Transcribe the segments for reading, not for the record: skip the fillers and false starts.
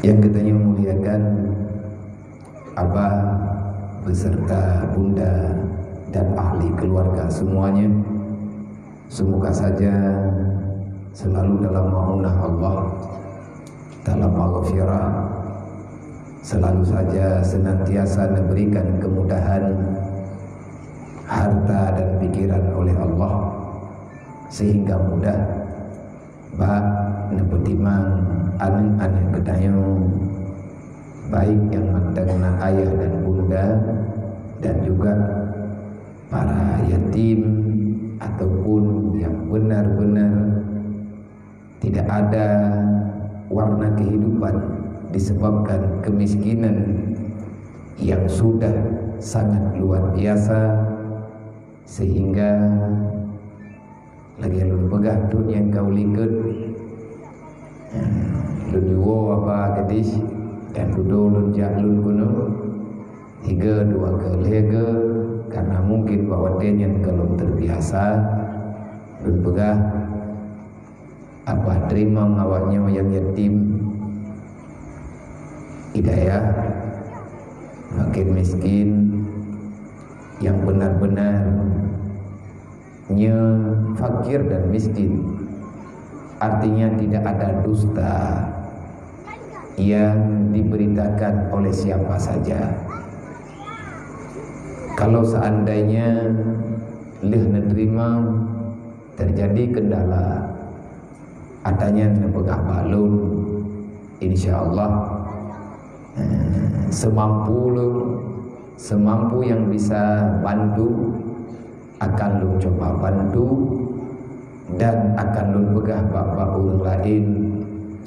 yang katanya memuliakan abah beserta bunda dan ahli keluarga semuanya, semoga saja selalu dalam ma'unah Allah, dalam maghfirah, selalu saja senantiasa diberikan kemudahan harta dan pikiran oleh Allah, sehingga mudah bak nebetimang anak-anak gedayung, baik yang mendengar ayah dan bunda, dan juga para yatim ataupun yang benar-benar tidak ada warna kehidupan disebabkan kemiskinan yang sudah sangat luar biasa, sehingga lagi lu pegah dunia yang kau likut lu diwo apa gadis dan duduk lunjak lun gunung tiga dua kelega, karena mungkin bahwa dia yang belum terbiasa lun pegah apa terima ngawaknya yang yatim hidayah, makin miskin yang benar-benar fakir dan miskin, artinya tidak ada dusta yang diberitakan oleh siapa saja. Kalau seandainya leh nerima terjadi kendala, adanya nepegah balun, insyaallah semampu yang bisa bantu akan lu coba bantu, dan akan lu pegah bapak orang lain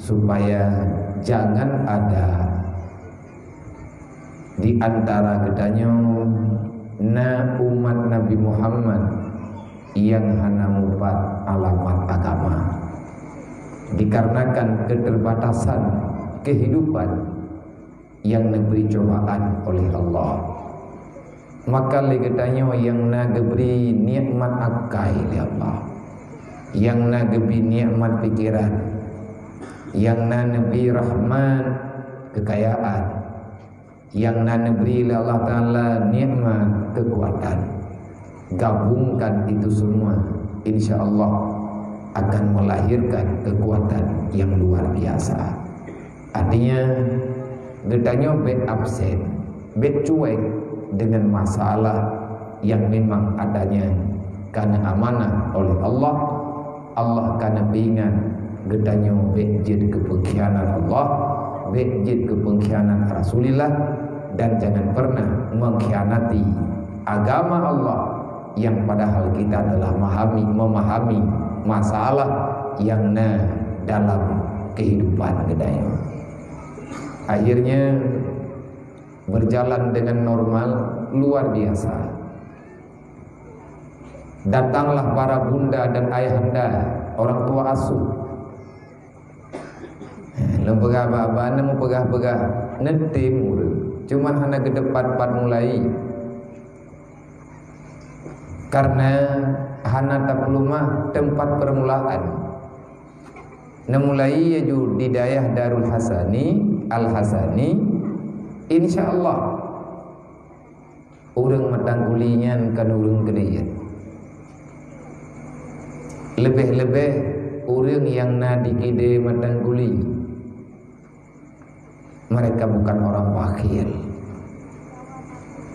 supaya jangan ada di antara gedanya na umat Nabi Muhammad yang hana mupat alamat agama dikarenakan keterbatasan kehidupan yang diberi cobaan oleh Allah. Maka legetanya yang nagebri nikmat akai ya Allah, yang nagebri nikmat pikiran, yang nagebri rahmat kekayaan, yang nagebri Allah Ta'ala nikmat kekuatan, gabungkan itu semua, insya Allah akan melahirkan kekuatan yang luar biasa. Artinya getanya be absen, be cuek dengan masalah yang memang adanya karena amanah oleh Allah. Allah karena ingat gedanya bejid kepengkhianan Allah, bejid kepengkhianan Rasulullah, dan jangan pernah mengkhianati agama Allah yang padahal kita telah memahami masalah yang dalam kehidupan gedanya. Akhirnya berjalan dengan normal luar biasa. Datanglah para bunda dan ayahanda, orang tua asuh. Lempegah baba nemu pegah-pegah netim cuman hanya ke depan mulai. Karena hana taplumah tempat permulaan. Nemulai yaju di daerah Darul Hasani, Al-Hasani, insyaallah urang matanggulinyan kan urang gedean. Lebih-lebih urang yang dikide matangguli, mereka bukan orang fakir.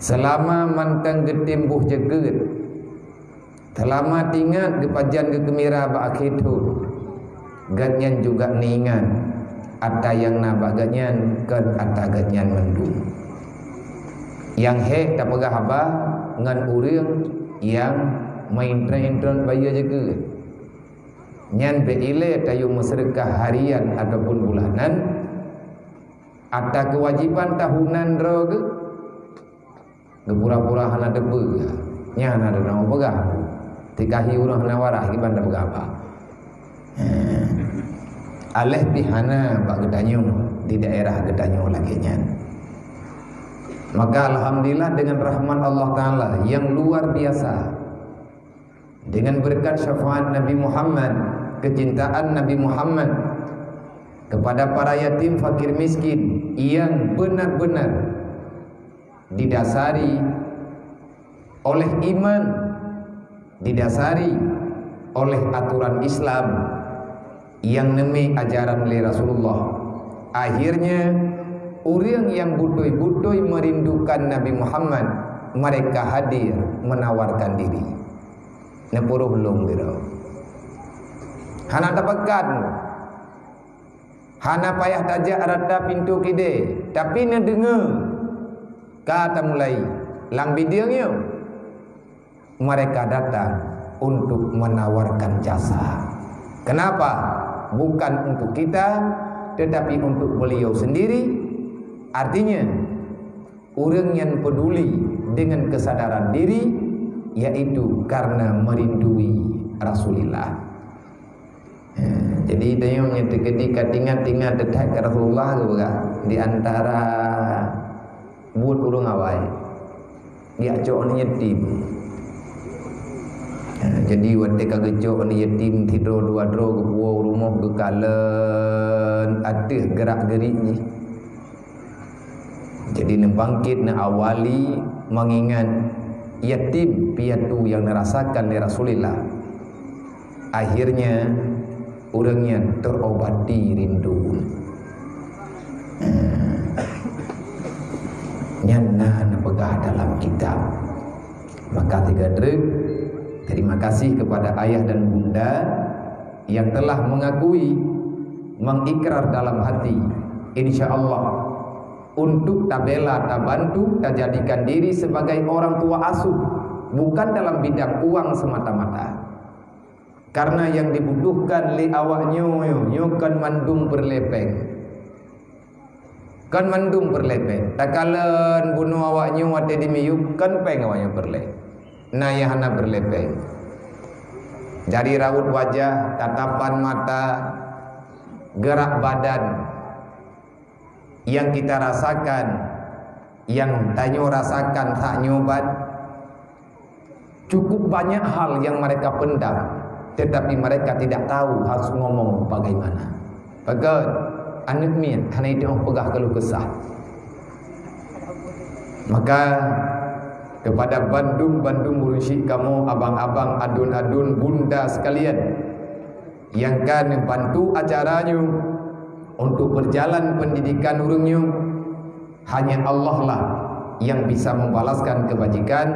Selama mantang getimbuh jeget, selama tingat gepajan gekemira ba'akhitul, ganyan juga ningan ada yang nabaganyan kan ada ganyan mendung. Yang tak pegah apa ngan urang yang main train bayi jeget. Nyan beile tayu masyarakat harian ataupun bulanan, ada kewajiban tahunan roge gepura-pura hana debe nya hana ada nama pegah tikahi urang hana warah giban da pegah apa aleh pihana bak gedanyo di daerah gedanyo lagi nyan. Maka alhamdulillah dengan rahmat Allah Ta'ala yang luar biasa, dengan berkat syafaat Nabi Muhammad, kecintaan Nabi Muhammad, kepada para yatim fakir miskin yang benar-benar didasari oleh iman, didasari oleh aturan Islam yang nemi ajaran oleh Rasulullah. Akhirnya orang yang butoi-butoi merindukan Nabi Muhammad, mereka hadir menawarkan diri. Nepuru belum gitu. Hana tapakan, hana payah tajak rata pintu kide, tapi ne dengar kata mulai lang bidilnya mereka datang untuk menawarkan jasa. Kenapa? Bukan untuk kita, tetapi untuk beliau sendiri. Artinya orang yang peduli dengan kesadaran diri, yaitu karena merindui Rasulullah. Jadi tanya ketika tinggal dekat Rasulullah juga di antara buat urung awai dia cok ni yatim. Jadi waktu kagecok ni yatim tidur dua dro ke buah rumah ke kalen atih gerak geriknya. Jadi nembangkit na awali mengingat yatim piatu yang dirasakan oleh Rasulullah. Akhirnya orangnya terobati rindu. Nyana pegah dalam kitab. Maka terima kasih kepada ayah dan bunda yang telah mengakui, mengikrar dalam hati, insya Allah untuk tabela, tabantu, jadikan diri sebagai orang tua asuh, bukan dalam bidang uang semata-mata. Karena yang dibutuhkan li awaknya kan mandum berlepeng. Kan mandum berlepeng. Takalan bunuh awaknya wate dimiyuk kan peng awaknya berlepeng. Nah ya hana berlepeng. Dari raut wajah, tatapan mata, gerak badan yang kita rasakan, yang tanyo rasakan tak nyobat, cukup banyak hal yang mereka pendam, tetapi mereka tidak tahu harus ngomong bagaimana. Bagai anak mian, karena itu pegah keluh kesah. Maka kepada bandung-bandung murusyid kamu, abang-abang, adun-adun, bunda sekalian yang kan bantu acaranya untuk berjalan pendidikan urungnya, hanya Allah lah yang bisa membalaskan kebajikan.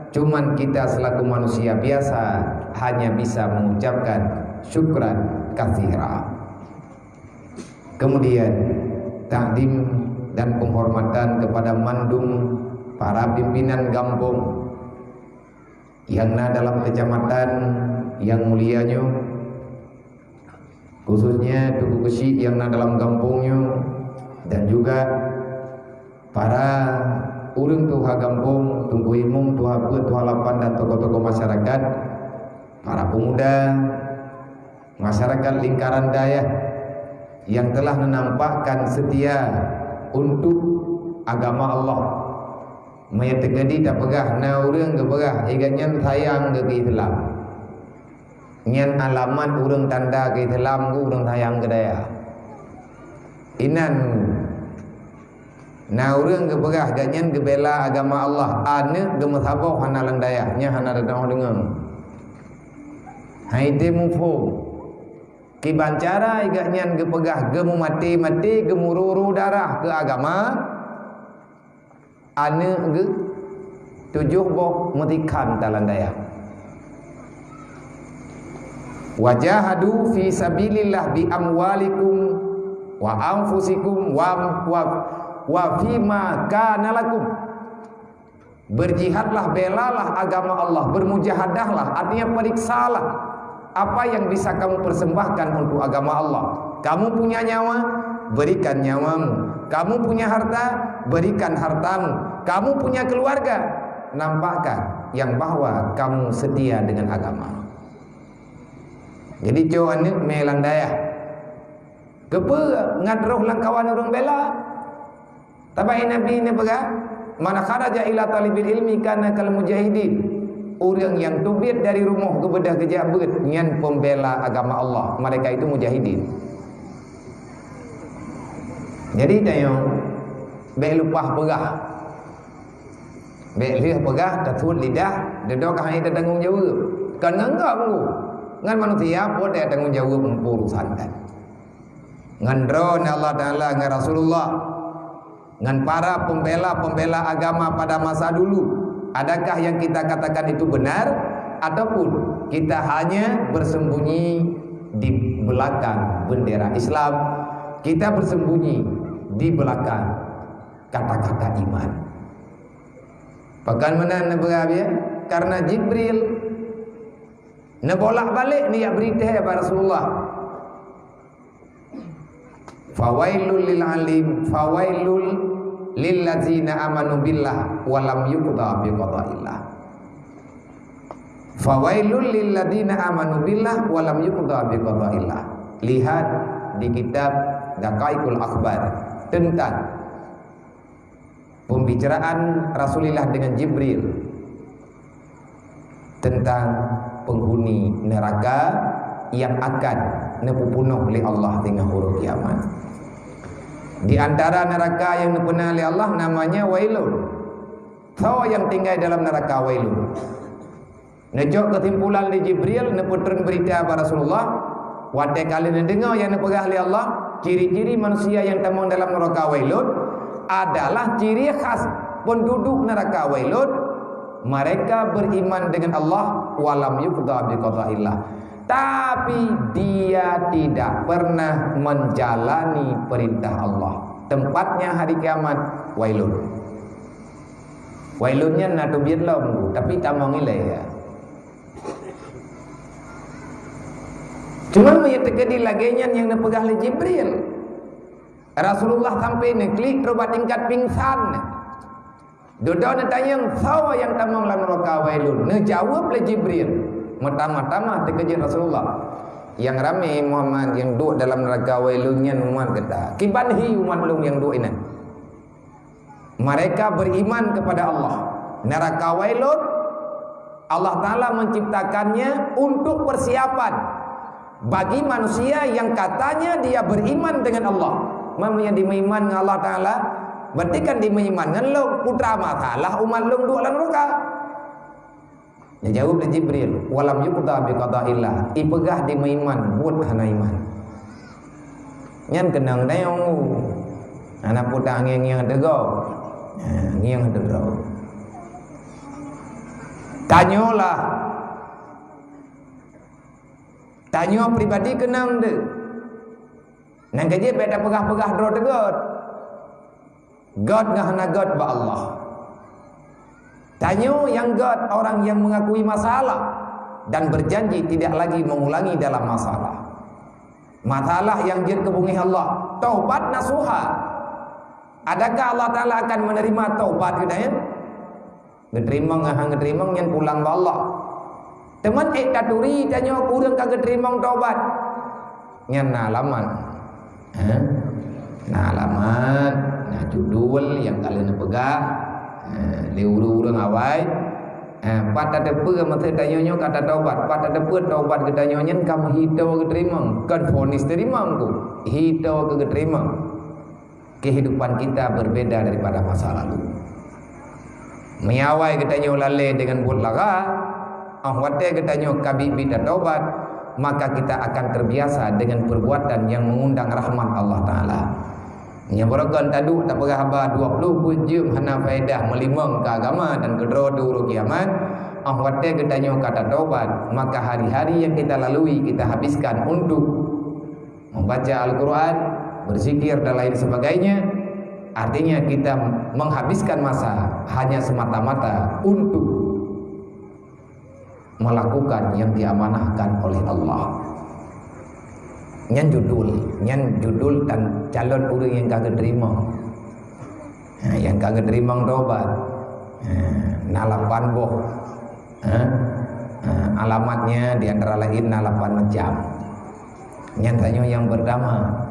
Cuman kita selaku manusia biasa hanya bisa mengucapkan syukran katsira. Kemudian takdim dan penghormatan kepada mandum para pimpinan kampung yang dalam kecamatan yang mulianya, khususnya Tugu Kesi yang dalam kampungnya, dan juga para urang tuha kampung, tunggu imum, tuha buat, tuha lapan, dan tokoh-tokoh masyarakat, para pemuda, masyarakat lingkaran daya yang telah menampakkan setia untuk agama Allah. Menyetagadi tak pegah na urang ke pegah igatnya sayang ke Islam. Nyan alamat urang tanda ke Islam ku urang sayang ke daya. Inan na urang ke pegah gatnya ke bela agama Allah. Ane ke mazhabah hana lang daya nya hana datang dengang. Hai demufu ki bancara igatnya ke pegah ge mati-mati ge mururu darah ke agama. Ane ge tujuh boh metikan talan daya. Wajahadu fi sabilillah bi amwalikum wa anfusikum wa fima kana lakum. Berjihadlah, belalah agama Allah, bermujahadahlah, artinya periksalah apa yang bisa kamu persembahkan untuk agama Allah. Kamu punya nyawa, berikan nyawamu. Kamu punya harta, berikan hartamu. Kamu punya keluarga, nampakkan yang bahwa kamu setia dengan agama. Jadi cowok ni melang daya. Kepa ngadroh lang kawan orang bela. Tabai Nabi ni pegah, mana kharaja ila talibil ilmi kana kal mujahidin. Orang yang tubir dari rumah ke bedah kejabat nyan pembela agama Allah, mereka itu mujahidin. Jadi tayong baik lupa pegah. Baik lidah pegah tatut lidah dedok hai ada tanggung jawab. Kan enggak mu. Ngan manusia pun ada tanggung jawab urusan kan. Ngan drone Allah Taala ngan Rasulullah ngan para pembela agama pada masa dulu. Adakah yang kita katakan itu benar ataupun kita hanya bersembunyi di belakang bendera Islam, kita bersembunyi di belakang kata-kata iman. Bagaimana nabi karena Jibril nabolak balik ni ya berita ya Rasulullah. Fawailul lil alim, fawailul lil ladzina amanu billah wa lam yuqda bi qada'illah. Fawailul lil ladzina amanu billah wa lam yuqda bi qada'illah. Lihat di kitab Daqaiqul Akhbar tentang pembicaraan Rasulullah dengan Jibril tentang penghuni neraka yang akan dibunuh oleh Allah dengan huruf kiamat. Di antara neraka yang dibunuh oleh Allah namanya wailun. Tahu yang tinggal dalam neraka wailun. Nejok kesimpulan di Jibril neputren berita kepada Rasulullah. Wadai kali dengar yang dipegah oleh Allah, ciri-ciri manusia yang temu dalam neraka wailun adalah ciri khas penduduk neraka wailun. Mereka beriman dengan Allah walam yuqda bi qada'illah. Tapi dia tidak pernah menjalani perintah Allah. Tempatnya hari kiamat wailun. Wailunnya natu birlam tapi tamang ilai ya. Cuma menyatakan laginya yang dipegah oleh Jibril. Rasulullah sampai neklik terubat tingkat pingsan. Duduk tanya sawa yang tamang dalam neraka wailun. Jawab oleh Jibril. Pertama-tama terkejut Rasulullah. Yang ramai Muhammad yang duduk dalam neraka wailunnya umat kata. Kibanhi umat belum yang duduk ini. Mereka beriman kepada Allah. Neraka wailun Allah Ta'ala menciptakannya untuk persiapan bagi manusia yang katanya dia beriman dengan Allah. Mamanya dimaiman dengan Allah Ta'ala, berarti kan dimaiman dengan lo putra masalah umat lo duduk dalam neraka. Ya jawab dari Jibril, walam yuqda bi qada'illah. Ipegah dimaiman buat hana iman. Nyan kenang daong. Anak putra ngiang dego. Ngiang dego. Tanyolah. Tanyo pribadi kenang de. Nang gaje beda pegah-pegah dro degot. God ngahana God ba Allah. Tanyo yang God orang yang mengakui masalah dan berjanji tidak lagi mengulangi dalam masalah. Masalah yang jin kebungih Allah, taubat nasuha. Adakah Allah Ta'ala akan menerima taubat kita ya? Ngeterima ngahang ngeterima yang pulang ba Allah. Teman katuri tanyo kurang kagak terima taubat. Nyan alaman. Nah alamat, nah judul yang kalian pegang. Liuru-uru ngawai pada depe masa tanyonyo kata taubat pada depe taubat ketanyonyen kamu hitau keterima kan fonis terima ku hitau keterima. Kehidupan kita berbeda daripada masa lalu. Menyawai ketanyo lale dengan buat laga ahwate ketanyo kabibi dan taubat, maka kita akan terbiasa dengan perbuatan yang mengundang rahmat Allah Ta'ala. Yang berakan tadu tak pernah haba 20 jam hana faedah melimang ke agama dan kedua duru kiamat. Ahwate ketanyo kata taubat, maka hari-hari yang kita lalui kita habiskan untuk membaca Al-Quran, berzikir dan lain sebagainya. Artinya kita menghabiskan masa hanya semata-mata untuk melakukan yang diamanahkan oleh Allah. Nyan judul dan calon orang yang kagak terima. Yang kagak terima taubat. Nalapan boh. Alamatnya di antara lain nalapan macam. Nyan tanyo yang berdama.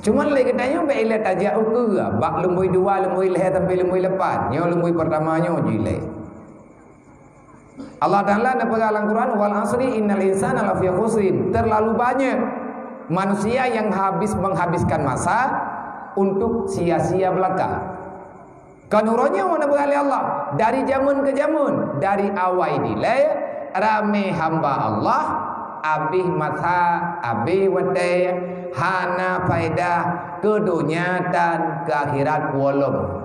Cuma lagi tanyo be ile tajak uku bak lembui dua lembui leh sampai lembui lepas. Nyo lembui pertamanya jile. Allah Ta'ala dalam Al-Quran wal asri innal insana lafi khusrin. Terlalu banyak manusia yang menghabiskan masa untuk sia-sia belaka. Kanuronya mana berali Allah dari zaman ke zaman, dari awal dilai rame hamba Allah abih mata abih wadai hana faedah ke dunia dan ke akhirat walum.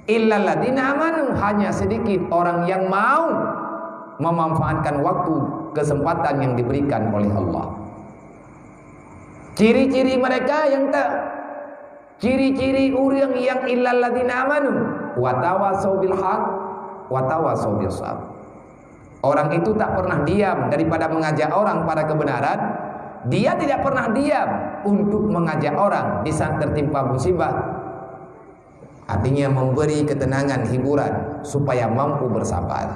Illal ladina amanu, hanya sedikit orang yang mau memanfaatkan waktu kesempatan yang diberikan oleh Allah. Ciri-ciri mereka yang tak, ciri-ciri orang yang illal ladina amanu wa tawasau bil haq wa tawasau bis sabr. Orang itu tak pernah diam daripada mengajak orang pada kebenaran. Dia tidak pernah diam untuk mengajak orang di saat tertimpa musibah. Artinya memberi ketenangan, hiburan supaya mampu bersabar.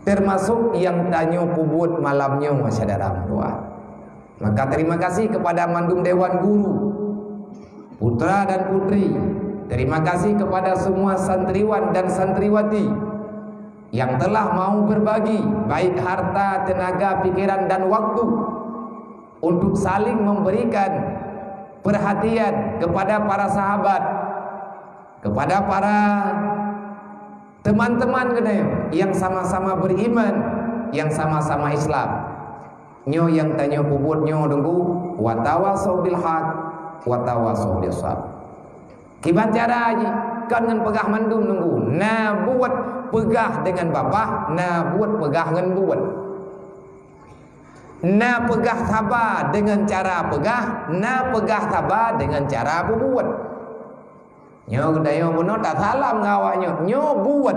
Termasuk yang tanyo kubut malamnya masyadara tua. Maka terima kasih kepada mandum dewan guru, putra dan putri. Terima kasih kepada semua santriwan dan santriwati yang telah mau berbagi baik harta, tenaga, pikiran dan waktu untuk saling memberikan perhatian kepada para sahabat, kepada para teman-teman yang sama-sama beriman, yang sama-sama Islam. Nyo yang tanya kubut nyo dengku wa tawasau bil haq wa tawasau bis sabr. Kiban cara aja kan dengan pegah mandum nunggu. Nah buat pegah dengan bapak, nah buat pegah dengan buat. Nah pegah sabar dengan cara pegah, nah pegah sabar dengan cara buat. Nyo kedayo bono tak salam ngawaknya, nyo buat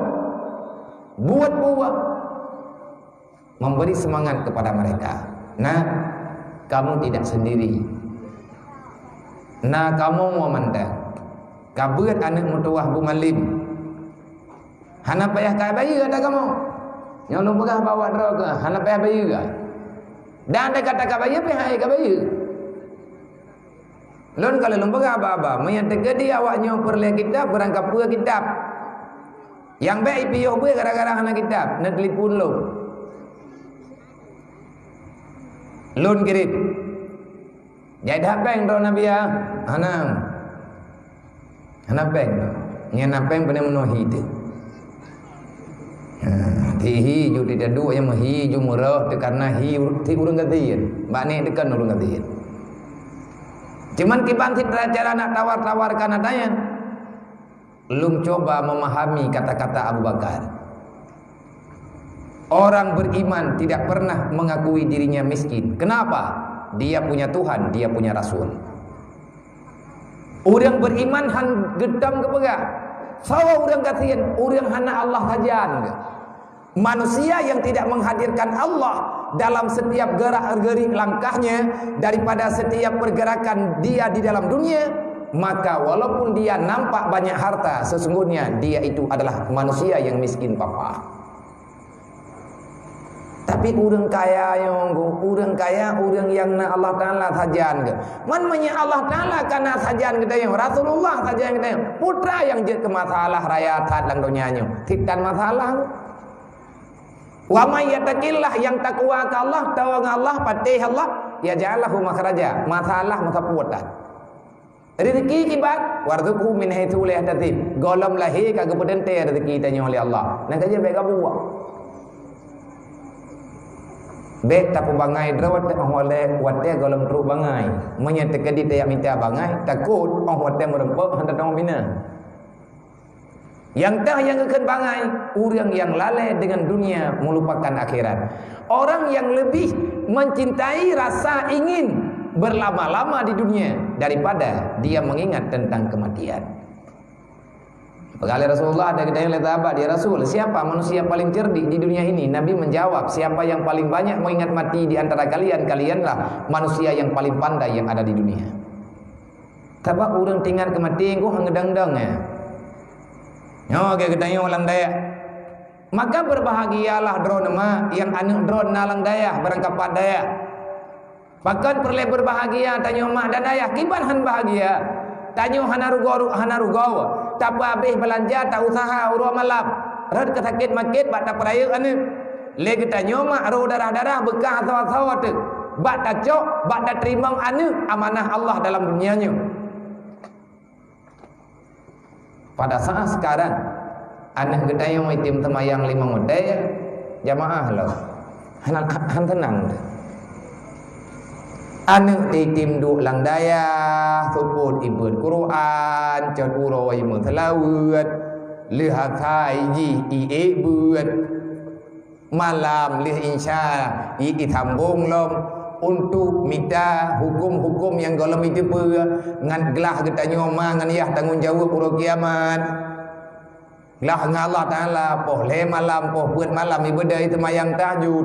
memberi semangat kepada mereka. Nah kamu tidak sendiri. Nah kamu mau mandang kabut anak mutuah Bu Malim. Hana payah kai bayi ada kamu. Nyo lu pegah bawa dro ke hana payah bayi ke. Dan ada kata ka bayi payah ka bayi. Lon kalau lembaga apa-apa menyatakan dia awaknya perle kitab berangkap pula kitab yang baik piyo pula gara-gara anak kitab nak telefon lon kirim jadi hapeng do nabi ya anak peng nya napeng pernah menuhi itu tihi ju tidak dua yang mahi ju murah karena hi ti urang gatian bani dekan urang gatian. Cuman kiban cara nak tawar-tawarkan adanya. Belum coba memahami kata-kata Abu Bakar. Orang beriman tidak pernah mengakui dirinya miskin. Kenapa? Dia punya Tuhan, dia punya Rasul. Orang beriman han gedam kepegah. Sawa orang kasihan, orang hana Allah saja. Manusia yang tidak menghadirkan Allah dalam setiap gerak-gerik langkahnya, daripada setiap pergerakan dia di dalam dunia, maka walaupun dia nampak banyak harta, sesungguhnya dia itu adalah manusia yang miskin papa. Tapi orang kaya orang yang na Allah Taala sajan ke. Man menya Allah Taala kana sajan kita yang Rasulullah sajan kita. Putra yang je ke masalah raya tat lang dunianya. Tikkan masalah. Wa may yattaqillah, yang takwa ke Allah, tawang Allah, patih Allah, ya ja'alahu makhraja. Masalah matapuatan. Rezeki kibat warzuqhu min haitsu la yahtasib. Golom lahir kagak pedente rezeki tanya oleh Allah. Nang kaje baik kamu buat. Bek tak bangai drawat oleh wate golom tru bangai. Menyatakan dia minta bangai, takut wate merempok hendak tong bina. Yang dah yang akan bangai orang yang lalai dengan dunia melupakan akhirat. Orang yang lebih mencintai rasa ingin berlama-lama di dunia daripada dia mengingat tentang kematian. Pegala Rasulullah ada kita yang lihat apa dia Rasul, siapa manusia paling cerdik di dunia ini? Nabi menjawab, siapa yang paling banyak mengingat mati di antara kalian, kalianlah manusia yang paling pandai yang ada di dunia. Tabak orang tinggal kematian kau hangedang-dang ya. Nyo ke kedayo lang daya. Maka berbahagialah drone ma yang anu drone nalang daya berangkat daya. Bahkan perle berbahagia tanyo mak dan daya kiban han bahagia. Tanyo hanarugo tak habis belanja tak usaha urus malam. Rad kesakit makit bak tak peraya anu. Le tanyo mak ro darah-darah bekah sawa-sawa tu. Bak tak cok, bak tak terima anu amanah Allah dalam dunianya. pada saat sekarang anak gedayong itim temayang 5 model jamaah lo han tenang anak itim du lang daya suput ibut Quran cot uroi mutalawat lihat haji buat malam lih insya itambung lom untuk minta hukum-hukum yang golem itu ngan gelah kita nyoma ngan yah tanggung jawab uro kiamat gelah ngan Allah Ta'ala poh le malam poh buat malam ibadah itu mayang tahajud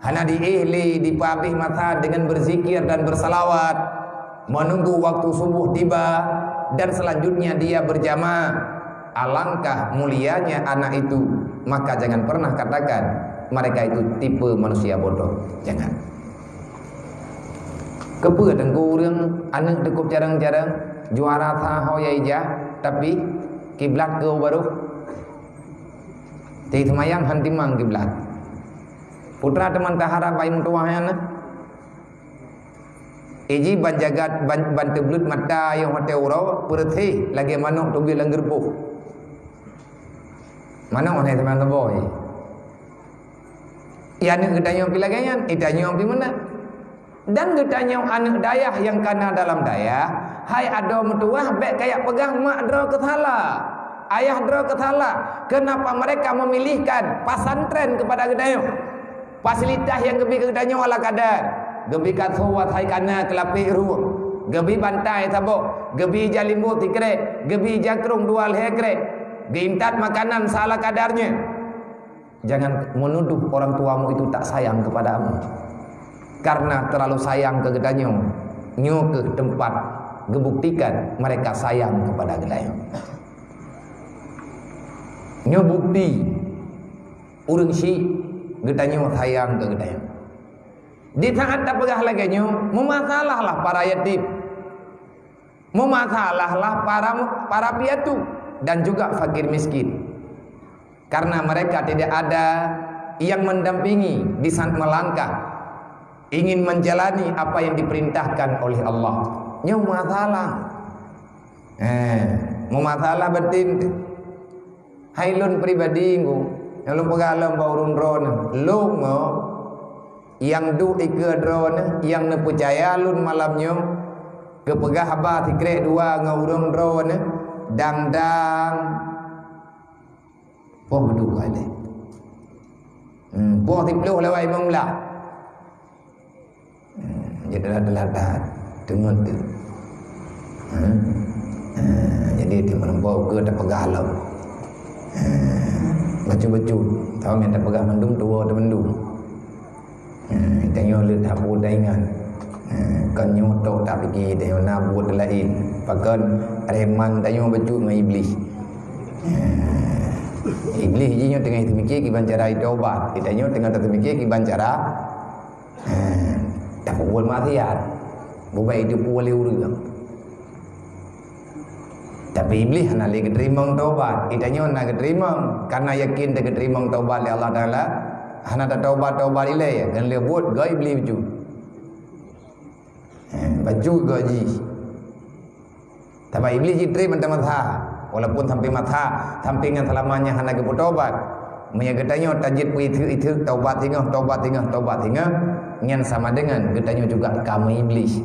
hana diihli dipapih mata dengan berzikir dan bersalawat menunggu waktu subuh tiba dan selanjutnya dia berjamaah. Alangkah mulianya anak itu, maka jangan pernah katakan mereka itu tipe manusia bodoh. Jangan. Kepa dengku urang anak cukup jarang-jarang juara tahu ya ija, tapi kiblat ke baru. Ti semayang hantimang kiblat. Putra teman tahara bayin tuahnya. Iji banjagat banteblut mata yang hotel uro perthi lagi manuk tubi langgerpuh. Mana orang teman boy? Ya anak gedanyong pilagayan, idanyong pi mana? Dan gedanyong anak dayah yang kana dalam dayah, hai ado mutuah bek kayak pegang mak dro kethala. Ayah dro kethala. Kenapa mereka memilihkan pasantren kepada gedanyong? Fasilitas yang gebi gedanyong ala kadar. Gebi kathuat hai kana kelapih ruh. Gebi bantai tabok, gebi jalimbu tikre, gebi jakrung dual hekre. Diintat makanan salah kadarnya. Jangan menuduh orang tuamu itu tak sayang kepadamu. Karena terlalu sayang ke gedanyong, nyu ke tempat gebuktikan mereka sayang kepada gedanyong. Nyu bukti urang si gedanyong sayang ke gedanyong. Di saat tak pegah lagi nyu, memasalahlah para yatim. Memasalahlah para piatu dan juga fakir miskin, karena mereka tidak ada yang mendampingi di saat melangkah ingin menjalani apa yang diperintahkan oleh Allah. Nyu masalah masalah betin hailun pribadi ngu lu pegalam baurun ron lu ngo yang du ike drone yang ne percaya lun malamnya kepegah ba tikre dua ngaurung drone dang poh bedu kali poh tipluh lawai menglah jadi adalah dengar tu jadi dia menempuh ke tak pegalam baju-baju tahu yang tak pegah mendung tua tak mendung tengok lihat hapu daingan kan nyotok tak fikir tengok nabut lain pakan reman tengok baju dengan iblis iblis je nyo tengah mikir ki bancara itu obat kita nyo tengah tak mikir ki bancara tak buat maksiat bubai itu boleh urang tapi iblis nak lagi terima taubat kita nyo nak terima karena yakin tak terima taubat oleh Allah Taala hana tak taubat ilai kan le buat gai iblis tu baju gaji tapi iblis jitri mentah matha walaupun sampai matha sampai dengan selamanya hana ke taubat punya getanyo tajid itu taubat tinggal ngan sama dengan getanyo juga kamu iblis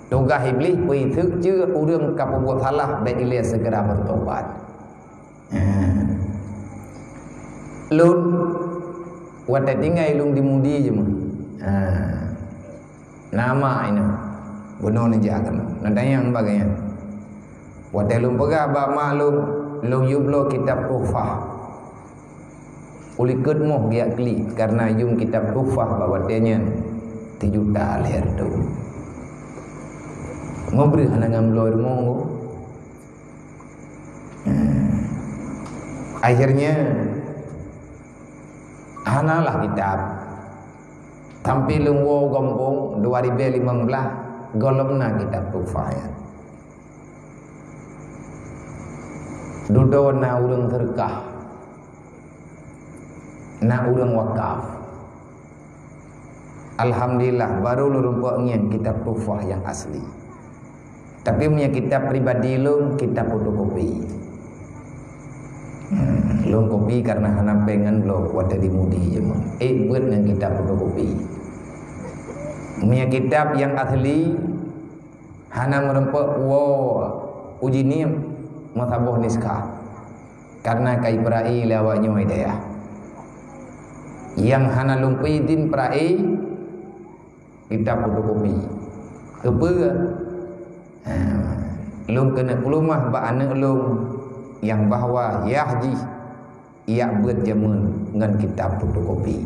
tugas iblis itu je urang kapubuat salah baik dia segera bertobat lun wata tinggal lung dimudi je mah nama ini bunuh ni jangan nadanya yang bagainya wata lung pegah ba malum lung yublo kitab tuhfah ulikut moh dia kli karena yum kitab tuhfah bawa tanya 3 juta leher tu ngobri hana ngamlo mongo akhirnya hanalah kitab tampil wo gompong 2015 golomna kitab tuhfah ya dudona urang terkah na urang wakaf alhamdulillah baru lurumpok ngian kitab tuhfah yang asli tapi punya kitab pribadi lu kitab fotokopi Long kopi karena hana pengen lo wadah dimudi je mah. Buat dengan kitab fotokopi. Punya kitab yang asli hana merempak uji ni mazhabah niskah. Karena kai perai lawaknya hidayah. Yang hana lumpidin perai kitab fotokopi. Kepa long kena pelumah ba anak long yang bahawa ya haji ia berjamun dengan kitab fotokopi.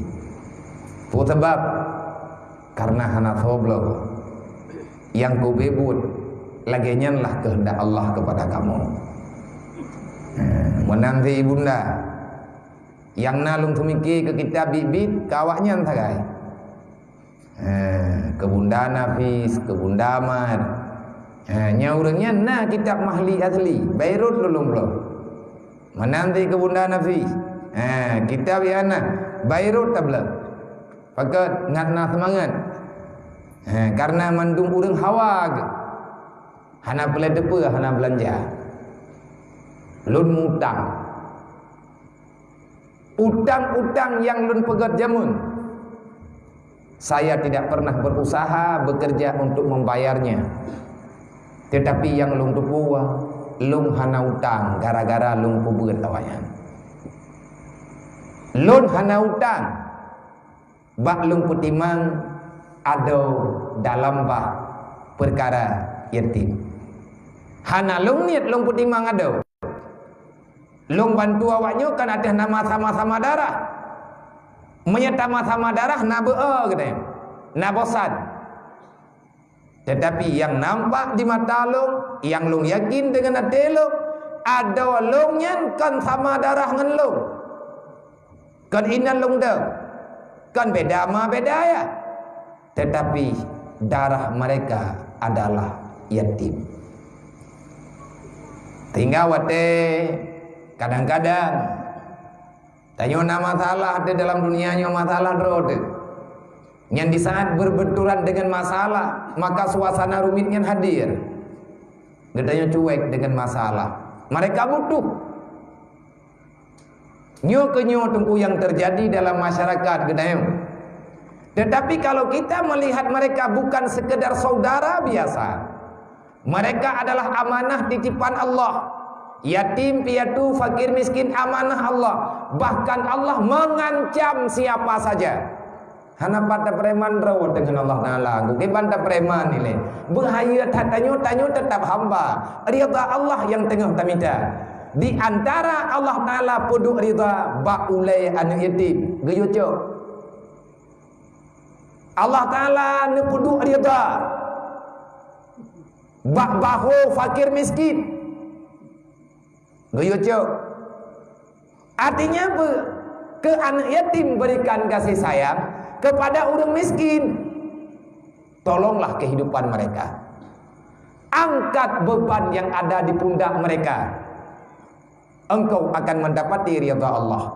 Pu sebab karena hana soblo yang ku bebut laginya lah kehendak Allah kepada kamu. Menanti ibunda yang nalung tumiki ke kitab bibit kawaknya tagai. Kebunda Nafis, kebunda Amar. Nyaurangnya nah kitab mahli asli Beirut lulung belum. Menanti kebunda Nafis. Kitab yang Beirut tak belum. Pakat ngatna semangat. Karena mandung urang hawa ke. Hana pelai depa, hana belanja. Lun mutang. Utang-utang yang lun pegat jamun. Saya tidak pernah berusaha bekerja untuk membayarnya. Tetapi yang lung tupuwa, lung hana utang gara-gara lung pubeut awayan. Lun hana utang. Bak lung putimang ada dalam bah perkara yatim. Hana lung niat lung putimang ada. Lung bantu awaknya kan ada nama sama-sama darah. Menyata sama darah na be'a katanya. Na bosan. Tetapi yang nampak di mata lung, yang lung yakin dengan hati lung, ada lung yang kan sama darah dengan lung. Kan inan lung dah. Kan beda ma beda ya. Tetapi darah mereka adalah yatim. Tinggal wate kadang-kadang tanya nama masalah ada dalam dunianya masalah drode. Yang di saat berbenturan dengan masalah, maka suasana rumitnya hadir. Gedanya cuek dengan masalah. Mereka butuh. Nyo ke nyo tunggu yang terjadi dalam masyarakat gedanya. Tetapi kalau kita melihat mereka bukan sekedar saudara biasa. Mereka adalah amanah titipan Allah. Yatim piatu fakir miskin amanah Allah. Bahkan Allah mengancam siapa saja. Hana pada preman rawat dengan Allah Ta'ala. Bukan banta preman ini. Bahaya tanyo tetap hamba. Ridha Allah yang tengah tamita. Di antara Allah Ta'ala puduk ridha ba'ulai anu yatim. Geyucuk. Allah Ta'ala ne puduk ridha ba'bahu fakir miskin. Geyucuk. Artinya apa? Ke anak yatim berikan kasih sayang. Kepada orang miskin, tolonglah kehidupan mereka. Angkat beban yang ada di pundak mereka. Engkau akan mendapati ridha Allah.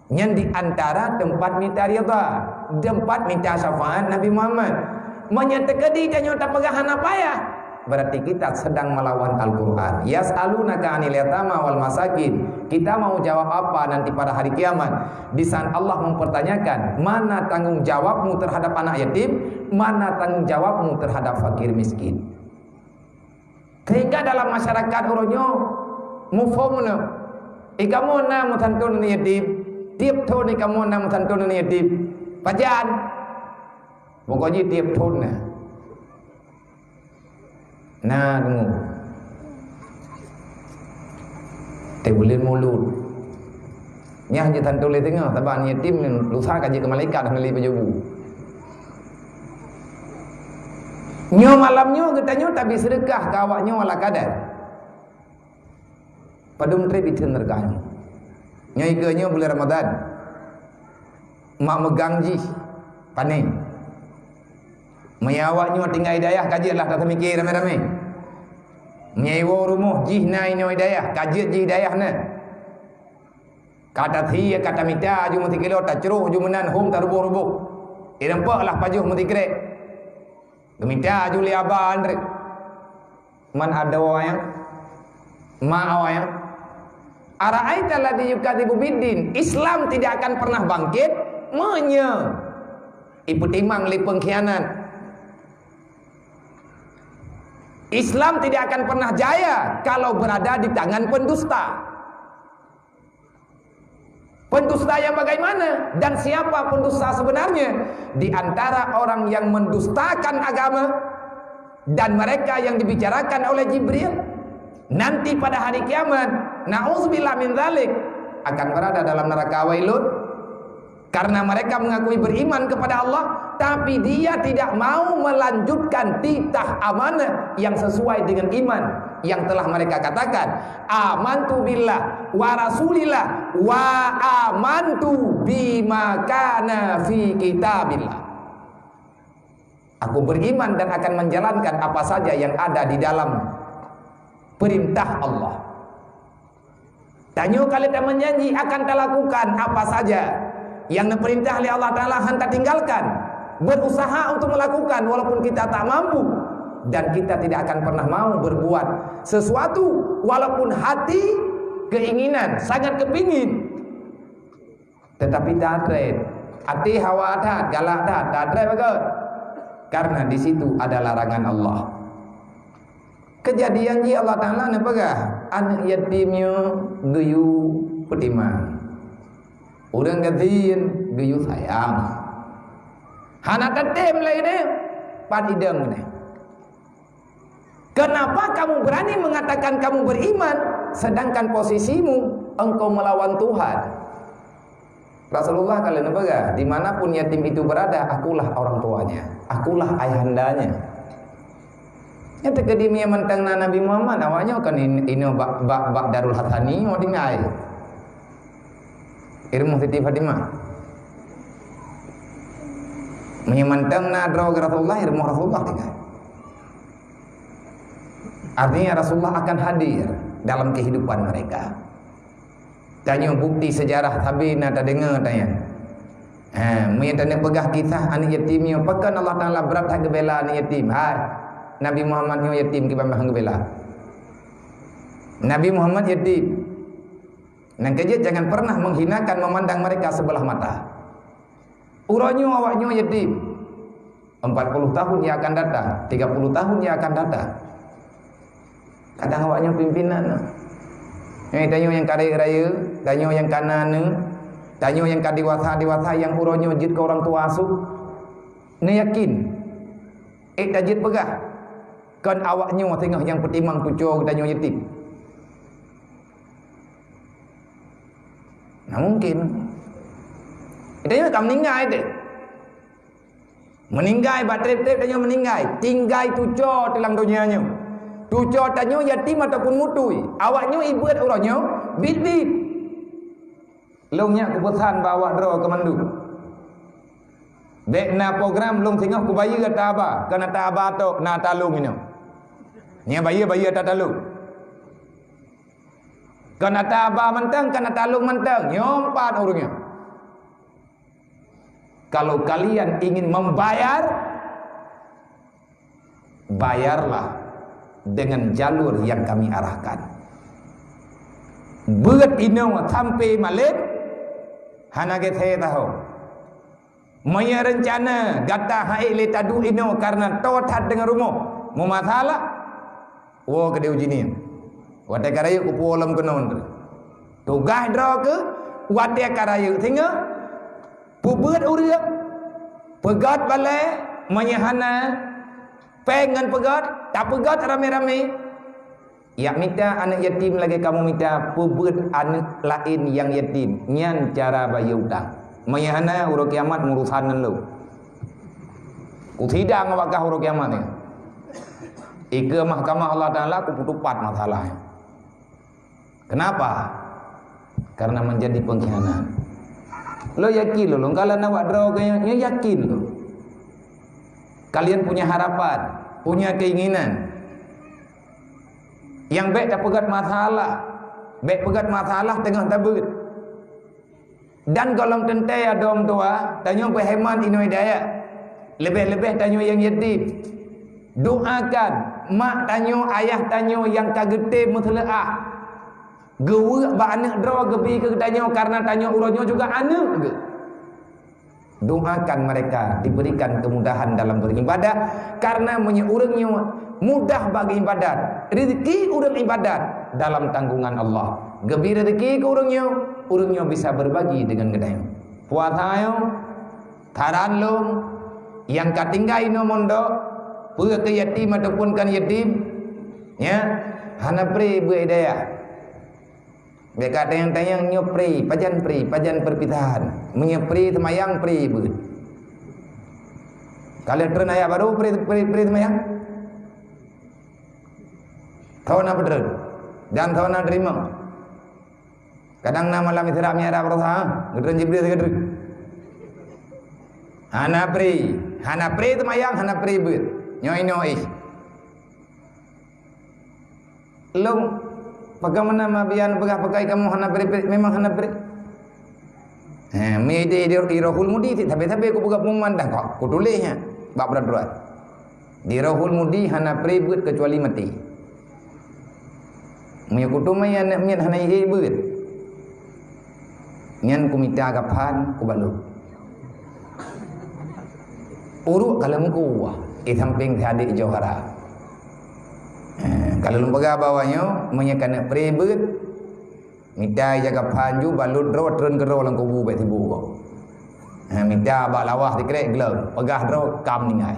Yang di antara tempat minta ridha, tempat minta syafaat Nabi Muhammad. Menyatakan di jangan tak pegahan apa ya? Berarti kita sedang melawan Al-Quran. Yas'alunaka 'anil yatama wal masakin. Kita mau jawab apa nanti pada hari kiamat? Di saat Allah mempertanyakan, mana tanggung jawabmu terhadap anak yatim, mana tanggung jawabmu terhadap fakir miskin. Sehingga dalam masyarakat orangnya mufahumna, kamu na mutantun yatim, tiap tahun kamu na mutantun yatim. Pajan, pokoknya tiap tahun na. Nah, kamu tebulin mulut. Nyah je tantu le tengah taban yatim lusa kaji ke malaikat meli pejubu. Nyo malamnyo getanyo tapi sedekah ka awaknyo wala kadar. Padum tre bitun nerkanyo. Nyai genyo bulan Ramadan. Mak megang ji paning. Mayawaknyo tinggal hidayah kajilah tak mikir rame-rame. Menyewa rumah jihna ini hidayah, kajian ji hidayah na. Kata thia kata mita ju mesti kilo tak ceruh ju menan hum tak rubuh-rubuh. Irempaklah pajuh mesti krek. Gemita ju li aban rek. Man ada wayang. Ma wayang. Ara'aita alladzi yukadzibu biddin. Islam tidak akan pernah bangkit ipu timang li pengkhianat. Islam tidak akan pernah jaya kalau berada di tangan pendusta. Pendusta yang bagaimana? Dan siapa pendusta sebenarnya? Di antara orang yang mendustakan agama dan mereka yang dibicarakan oleh Jibril, nanti pada hari kiamat, na'udzubillah min dzalik, akan berada dalam neraka wailun, karena mereka mengakui beriman kepada Allah, tapi dia tidak mau melanjutkan titah amanah yang sesuai dengan iman yang telah mereka katakan. Amantu billah wa rasulillah wa amantu bima kana fi kitabillah. Aku beriman dan akan menjalankan apa saja yang ada di dalam perintah Allah. Tanya kali tak menjanji akan tak lakukan apa saja yang diperintah oleh Allah Ta'ala, hendak tinggalkan. Berusaha untuk melakukan walaupun kita tak mampu, dan kita tidak akan pernah mau berbuat sesuatu walaupun hati keinginan sangat kepingin, tetapi tak ada hati hawa tak galak tak ada bagus, karena di situ ada larangan Allah. Kejadian ji Allah Ta'ala nepegah anak yatimnya geyu petimang, orang gatiin geyu sayang, anak tetem lain ni padideng ni. Kenapa kamu berani mengatakan kamu beriman sedangkan posisimu engkau melawan Tuhan? Rasulullah kalian apa? Dimanapun yatim itu berada, akulah orang tuanya, akulah ayahandanya. Yang terkedimnya mentang Nabi Muhammad awalnya kan ini bak Darul Hassani mau tinggal. Irmu Siti Fatimah. Menyemantang nadro Rasulullah, irmu Rasulullah tinggal. Artinya Rasulullah akan hadir dalam kehidupan mereka. Tanya bukti sejarah tapi nak dengar tanya. Tanya pegah kisah anak yatimnya. Pakan Allah Ta'ala berat hak bela anak yatim. Nabi Muhammad yang yatim kita hang bela. Nabi Muhammad yatim. Nang kerja jangan pernah menghinakan memandang mereka sebelah mata. Uranyo awaknya yatim. 40 tahun yang akan datang, 30 tahun yang akan datang. Kadang awaknya pimpinan. Tanya yang kadai raya, tanya yang kanan, tanya yang kadiwasa yang uronyo jid ke orang tua asuh. Ni yakin. Tajid pegah. Kan awaknya tengah yang petimang kucur tanya yatim. Nah mungkin. Tanya kamu meninggal deh. Meninggal batrep-trep tanya meninggal. Tinggal tucur dalam dunianya. Tucur tanya yatim ataupun mutui. Awaknya ibu orangnya bit-bit. Longnya keputusan bawa draw ke mandu. Bekna program long tengah ku bayi kata apa? Kena tak apa tu na talung ini. Nya bayi tak talung. Kena tak apa mentang, kena talung mentang. Nyompat orangnya. Kalau kalian ingin membayar, bayarlah dengan jalur yang kami arahkan. Buat ino sampai Malaysia, hana kita tahu. Maya rencana gata hai le tadu ino karena totat dengan rumah. Mau masalah, wo ke dia ujini. Wate karayu ku polam kenon. Tugas draw ke wate karayu tinggal pubuat uriak pegat balai menyahana pengen pegat tak pegat rame-rame ya minta anak yatim lagi kamu minta pubuat anak lain yang yatim nyan cara bayar utang menyahana urut kiamat urusan lu ku tidak ngawakah urut kiamat ni ika mahkamah Allah Ta'ala ku putupat masalahnya. Kenapa? Karena menjadi pengkhianat. Lo yakin lo kalau nak draw kayaknya yakin lo. Kalian punya harapan, punya keinginan. Yang baik tak pegat masalah. Baik pegat masalah tengah tabut. Dan golong tentai adom tua, tanya berhemat ino hidayah. Lebih-lebih tanya yang yatim. Doakan mak tanya, ayah tanya yang kagete mutlaah. Gewe ba anak dro gebi ke tanya karena tanya uronyo juga anak ge. Doakan mereka diberikan kemudahan dalam beribadah karena urangnya mudah bagi ibadat. Rezeki urang ibadat dalam tanggungan Allah. Gebi rezeki ke urangnya bisa berbagi dengan gedai. Puasa yo taran long yang katinggai no mondok pu ke yatim ataupun kan yatim ya hana pri beidaya. Mereka tayang-tayang nyopri, pajan perpitahan, menyepri temayang pri beut. Kalau tren aya baru pri temayang. Tahu na bener dan tahu na terima. Kadang nama malam isra miara berusaha, gedren jibril gedren. Hana pri temayang, hana pri beut. Nyoi. Long bagaimana mabian pakai kamu hana beri memang hana beri. Mede di rohul mudi tapi aku buka memandang kok. Ku tulisnya bab berat. Di rohul mudi hana beri beut kecuali mati. Munya kutu maya nak mian hana ye beut. Nyan ku minta kapan ku balu. Uruk kalau muku wah, samping adik Johara. Kalau lembaga bawahnya menyekana prebet minta jaga panju balut dro tren gero lang kubu bet tibu ko. Minta ba lawah dikrek glem pegah dro kam ningai.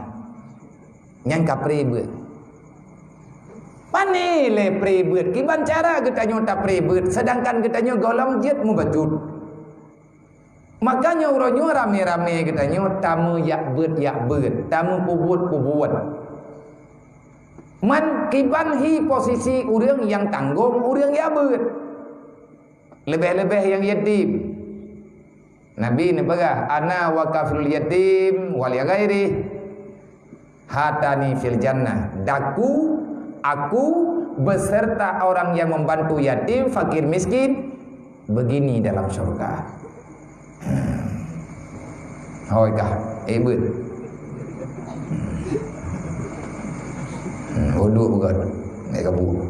Nyang ka prebet. Pane le prebet kiban cara kita nyota prebet sedangkan kita nyo golong jet mu bajut. Makanya uronyo rame-rame kita nyo tamu yak bet tamu pubut. Man kiban hi posisi urang yang tanggung, urang ya beut. Lebih-lebih yang yatim. Nabi ni pegah, ana wa kafirul yatim wal ghairi hatani fil jannah. Aku beserta orang yang membantu yatim, fakir, miskin begini dalam surga. Hoi kah, beut. Hodok bukan naik kabur.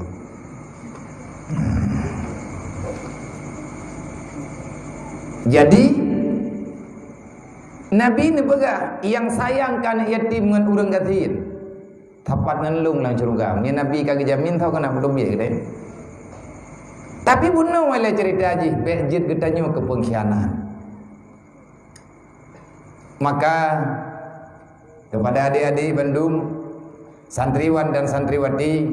Jadi Nabi ni pegah yang sayangkan yatim dengan urang gatin tapat ngelung lang surga. Ni Nabi kagak jamin tahu kena belum ya gitu. Tapi bunuh wala cerita aja bejit getanyo ke pengkhianat. Maka kepada adik-adik Bandung, santriwan dan santriwati,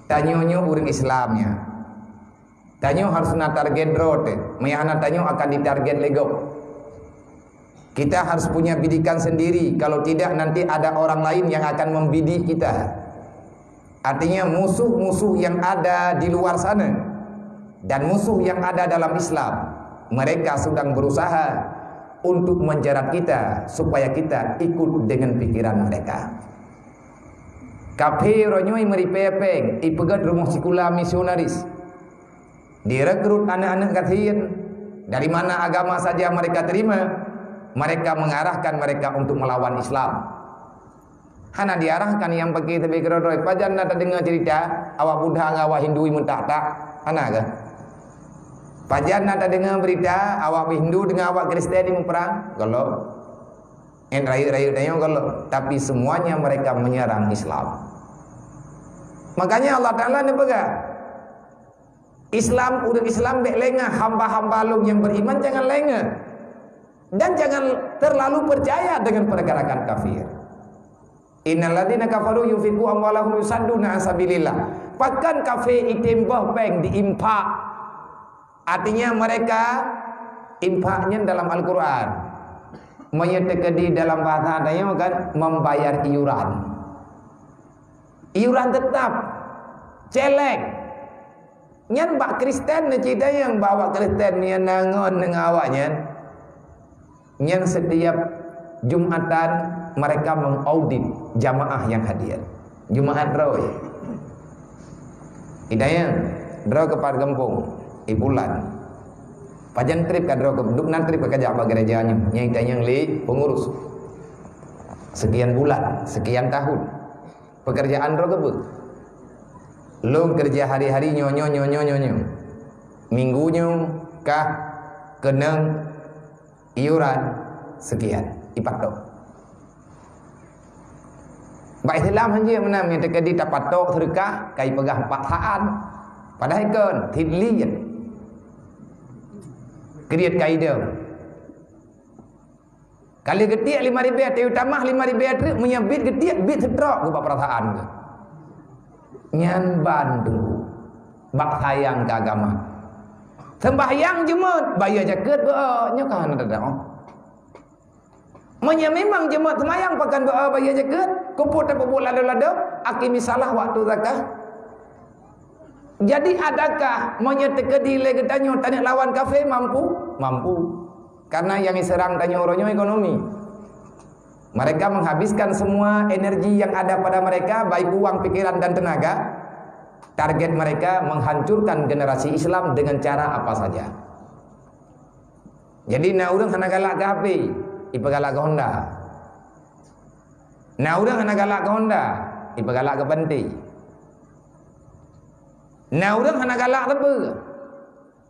tanyonyo urang Islamnya. Tanyo harus na target rote, mayana tanyo akan ditarget lego. Kita harus punya bidikan sendiri, kalau tidak nanti ada orang lain yang akan membidik kita. Artinya musuh-musuh yang ada di luar sana dan musuh yang ada dalam Islam, mereka sedang berusaha untuk menjerat kita supaya kita ikut dengan pikiran mereka. Kafe ronyoi meripepeng ipegat rumah sikula misionaris. Direkrut anak-anak kathir dari mana agama saja mereka terima, mereka mengarahkan mereka untuk melawan Islam. Hana diarahkan yang pakai tebi kerodoi pajan nata dengar cerita awak Buddha ngawak Hindui mentahta hana ke? Pajan nata dengar berita awak Hindu dengan awak Kristen memperang kalau rayu-rayu tanya kalau tapi semuanya mereka menyerang Islam. Makanya Allah Ta'ala ni pegang Islam, udah Islam bek lengah, hamba-hamba lu yang beriman jangan lengah dan jangan terlalu percaya dengan pergerakan kafir. Innalladzina kafaru yunfiqu amwalahum yusadduna an sabilillah. Pakan kafir itembah peng diimpak. Artinya mereka impaknya dalam Al-Qur'an. Menyedekati dalam bahasa adanya kan membayar iuran. Iuran tetap celek. Nyan bak Kristen ni cerita yang bawa Kristen ni nangon dengan awaknya. Nyan setiap Jumatan mereka mengaudit jamaah yang hadir. Jumaat draw. Idaya draw ke par kampung, ibulan. Pajan trip ka draw ke duk nan trip ke jamaah gerejanya. Nyai tanyang li pengurus. Sekian bulan, sekian tahun. Pekerjaan draw ke Lu kerja hari-hari nyo. Minggunya kah kena iuran sekian ipatok. Baik Islam hanya menang yang terkadi tapatok sedekah kai pegah paksaan. Padahal kan tidlian. Kriat kai dia. Kali getiak 5,000 tu tambah 5,000 tu menyabit getiak bit sedrak ke perasaan ke. Nyan bandu bak sayang ke agama. Sembahyang jemut bayar jaket nya kan ada dah. Menya memang jemaat sembahyang pakan bayar jaket, kumpul tapul lada-lada, akimi salah waktu zakah. Jadi adakah menya tekedi le gedanyo tanya lawan kafir mampu? Mampu. Karena yang diserang tanya orangnya ekonomi. Mereka menghabiskan semua energi yang ada pada mereka, baik uang, pikiran dan tenaga. Target mereka menghancurkan generasi Islam dengan cara apa saja. Jadi nak urang hana galak ke HP, ipa galak ke Honda. Nak urang hana galak ke Honda, ipa galak ke Banti. Nak urang hana galak apa?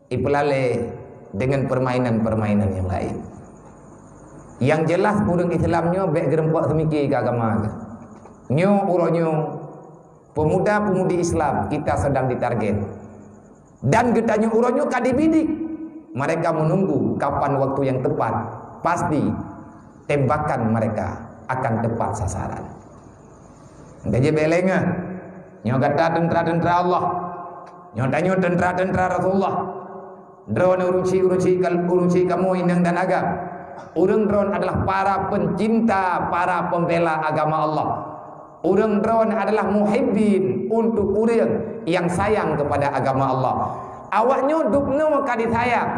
Ipa lale dengan permainan-permainan yang lain. Yang jelas urang Islamnya baik gerempok semikir ke agama ke. Nyo uronyo pemuda-pemudi Islam kita sedang ditarget. Dan getanya uronyo kadibidik. Mereka menunggu kapan waktu yang tepat. Pasti tembakan mereka akan tepat sasaran. Gaje belenga. Nyo kata tentara-tentara Allah. Nyo tanyo tentara-tentara Rasulullah. Drone urusi kamu indang dan agam. Urang drone adalah para pencinta, para pembela agama Allah. Urang drone adalah muhibbin untuk urang yang sayang kepada agama Allah. Awaknya dukno ka disayang.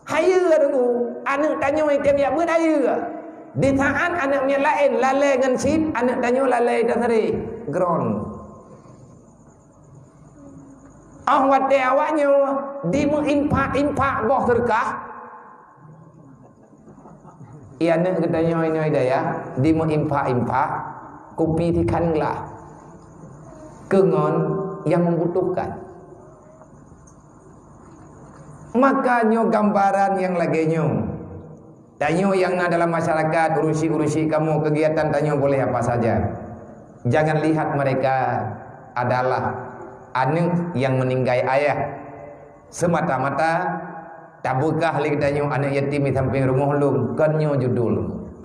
Haya dengu, anak tanyo item ya buat haya. Di saat anaknya lain lalai dengan sit, anak tanyo lalai dan hari ground. Awak te awaknya di impak boh sedekah. Ia nak katanya ini daya di impak kopi dikanlah kengon yang membutuhkan. Makanya gambaran yang laginya tanyo yang ada dalam masyarakat urusi kamu kegiatan tanyo boleh apa saja. Jangan lihat mereka adalah anak yang meninggal ayah semata-mata tabukah li tanyo anak yatim di samping rumah lum kan nyo judul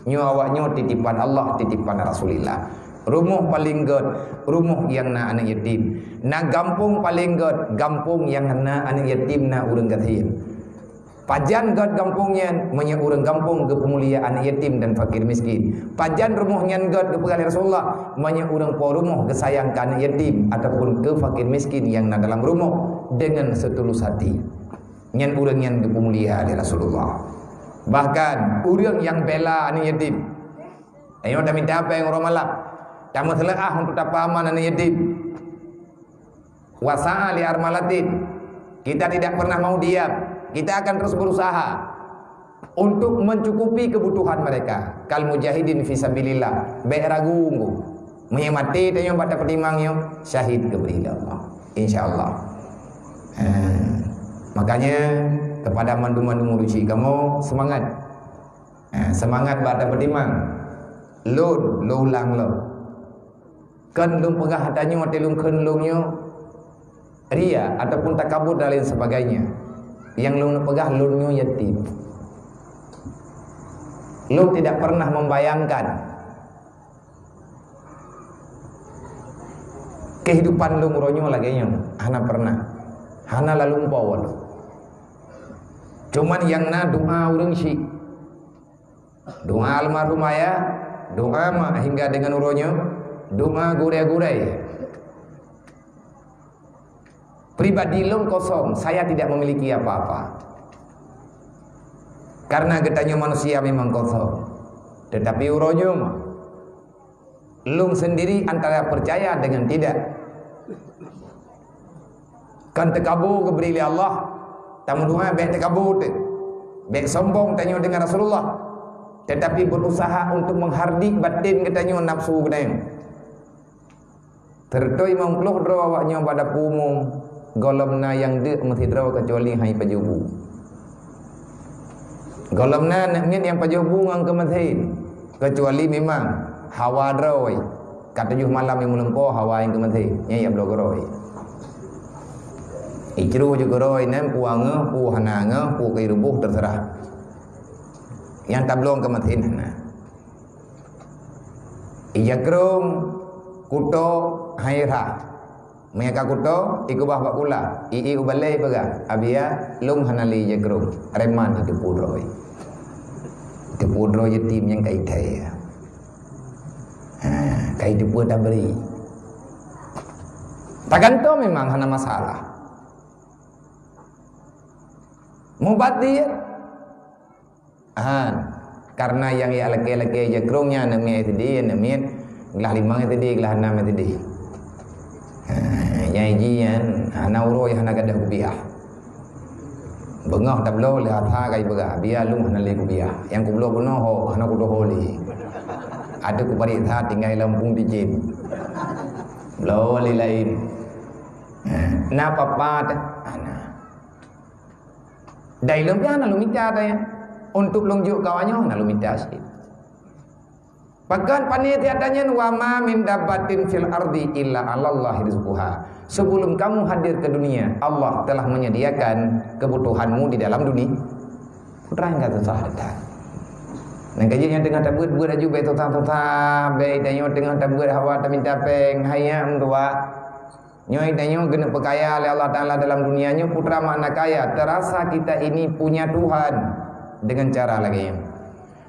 nyo awaknyo titipan Allah titipan Rasulullah. Rumah paling god rumah yang na anak yatim, na gampung paling god gampung yang na anak yatim na urang gatin. Pajan god gampungnya menya urang gampung ke pemulia anak yatim dan fakir miskin. Pajan rumahnya god ke pegali Rasulullah menya urang po rumah kesayang ke anak yatim ataupun ke fakir miskin yang na dalam rumah dengan setulus hati. Nyan urang yang ke pemulia dari Rasulullah. Bahkan urang yang bela anak yatim. Ayo dah minta apa yang orang malak. Tamu seleah untuk tapaman anak yatim. Wasa'a li armalatin. Kita tidak pernah mau diam. Kita akan terus berusaha untuk mencukupi kebutuhan mereka. Kal mujahidin fisabilillah. Baik ragu menyemati tanyo pada pertimangnya syahid kepada Allah. Insyaallah. Makanya kepada mandu-mandu ngurusi kamu semangat. Semangat pada pertimang. Lo ulang lo. Kan lung pegah tanyo telung kan lungnya ria ataupun takabur dan lain sebagainya. Yang lu pegang lunyo yatim. Lu tidak pernah membayangkan kehidupan lu muronyo lagi nya. Hana pernah. Hana lalu pawon. Cuman yang na doa urang si. Doa almarhum ayah, doa mah hingga dengan uronyo, doa gurai-gurai. Pribadi long kosong, saya tidak memiliki apa-apa. Karena getanya manusia memang kosong. Tetapi uronyo long sendiri antara percaya dengan tidak. Kan tekabur keberi Allah. Tamu doa baik tekabur, baik sombong tanya dengan Rasulullah. Tetapi berusaha untuk menghardik batin getanya nafsu getanya. Tertoi mangkluh dro awaknya pada pumum golomna yang de mesti dro kecuali hai pajubu. Golomna naknya yang pajubu ngang kemethin kecuali memang hawa droi. Kat 7 malam yang melengko hawa yang kemethin nya ya blogoroi. Icru juga roi nem puange pu hanange pu kairubuh terserah. Yang tablong kemethin nah. Ijakrum kuto haira mereka kuto iku bah bakula ii ubalai baga abia lung hanali jakrum reman itu pudroi yetim yang kai thai kai depu dah beri takkan to memang hana masalah mubadir karena yang ia laki-laki jakrungnya namanya itu dia namanya gelah 5 itu dia gelah 6 itu dia yang jian ana uroi hana gadah kubiah bengah tablo le atha kai baga biar lung hana le kubiah yang kublo bono ho hana kudo holi ada ku pari tha tinggal Lampung dijin blo li lain na papat ana dai lum ya na lumita ya untuk lunjuk kawannya na lumita sih. Bahkan panitiadanya wa ma min dabatin fil ardi illa 'alallahi rizquha. Sebelum kamu hadir ke dunia, Allah telah menyediakan kebutuhanmu di dalam dunia. Putra enggak tersahadat. Nang kajian dengan tabut buat aju be tota be danyo dengan tabut hawa ta minta peng hayam dua. Nyoi danyo gena perkaya oleh Allah Taala dalam dunianya putra makna kaya. Terasa kita ini punya Tuhan dengan cara lagi.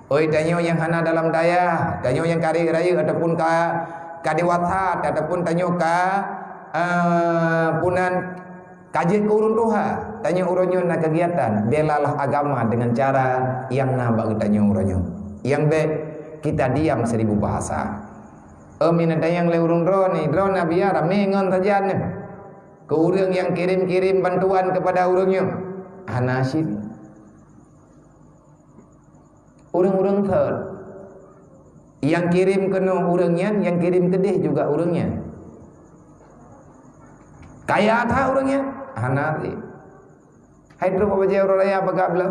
Oi danyo yang hana dalam daya, danyo yang kari raya ataupun ka dewata ataupun danyo ka punan kaji ke urun Tuhan, danyo uronyo na kegiatan, belalah agama dengan cara yang nabak danyo uronyo. Yang be kita diam 1000 bahasa. Mina dayang le urun drone biar mengon saja ne. Ke urang yang kirim-kirim bantuan kepada uronyo. Hanasib urang-urang thar yang kirim ke urangnya, yang kirim ke deh juga urangnya. Kaya tha urangnya hanati. Hai dro baje raya bagabla.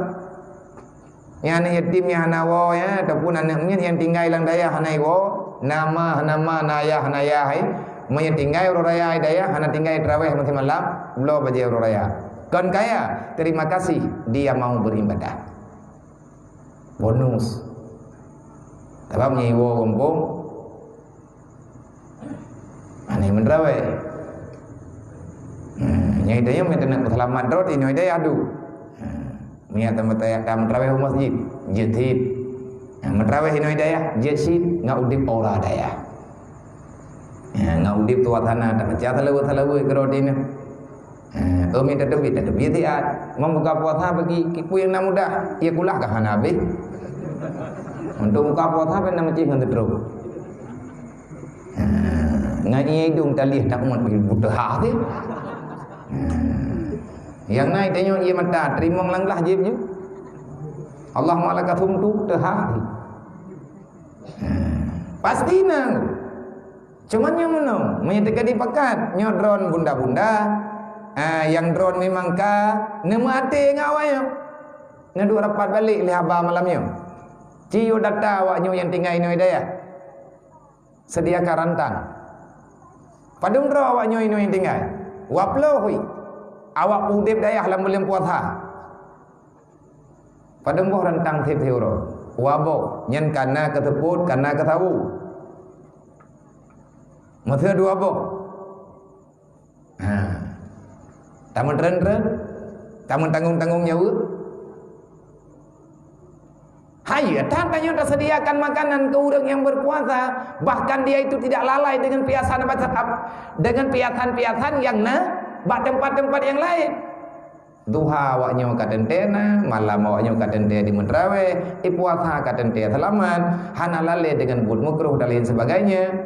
Yang yatimnya hanawo ya ataupun anaknya yang tinggal lang daya hanaiwo nama naya hai moy tinggal raya daya hana tinggal tarawih mati malam blo baje raya. Kon kaya terima kasih dia mau beribadah. Bonus sebab nyiwo gompong aneh mendrawe nyai daya metenak selamat rot ini daya adu miat tamataya mendrawe masjid jethit mendrawe ini daya jesit ngaudip ora daya ngaudip tuat hana tak baca talawu kerodina minta debit tiat membuka puasa bagi kiku yang mudah ia kulah ke hanabi untuk buka puasa apa nama cing untuk terus ngai dong talih tak mau butuh hati yang naik tanya ia mata terima langlah jibnya Allah malakatum tu terhati pasti nang cuman yang menang menyatakan dipakat nyodron bunda-bunda yang drone memang ka nemate ngawanya ngadu rapat balik le haba malamnya ciu data awaknya yang tinggal ini daya sedia karantang padung dro awaknya ini yang tinggal waplo hui awak udip daya halam belum puasa padung boh rentang teuro wabo nyen kana keteput kana ketawu mathia dua boh tamun ren-ren, tamun tanggung-tanggung nyawa. Hayu, tantanya tersediakan makanan ke orang yang berpuasa, bahkan dia itu tidak lalai dengan piasan yang bak tempat-tempat yang lain. Duha awaknya kadentena, malam awaknya kadente di mentrawe, puasa kadente selamat, hana lalai dengan bud mukruh dan lain sebagainya.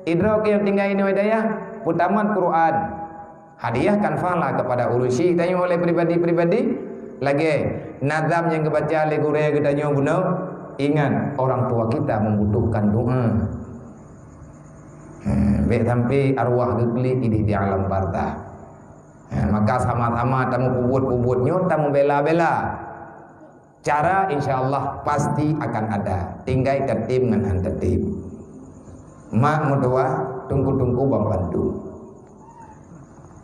Idrok yang tinggal ini daya, putaman Quran. Hadiahkan fala kepada urusi tanya oleh pribadi-pribadi lagi nazam yang kebaca oleh guru kita nyobuno ingat orang tua kita membutuhkan doa Baik sampai arwah geglik di alam barzah. Maka sama-sama tamu kubut-kubutnya, tamu bela-bela. Cara insyaAllah pasti akan ada. Tinggal tertib dengan tertib. Mak mudua tunggu-tunggu bantu.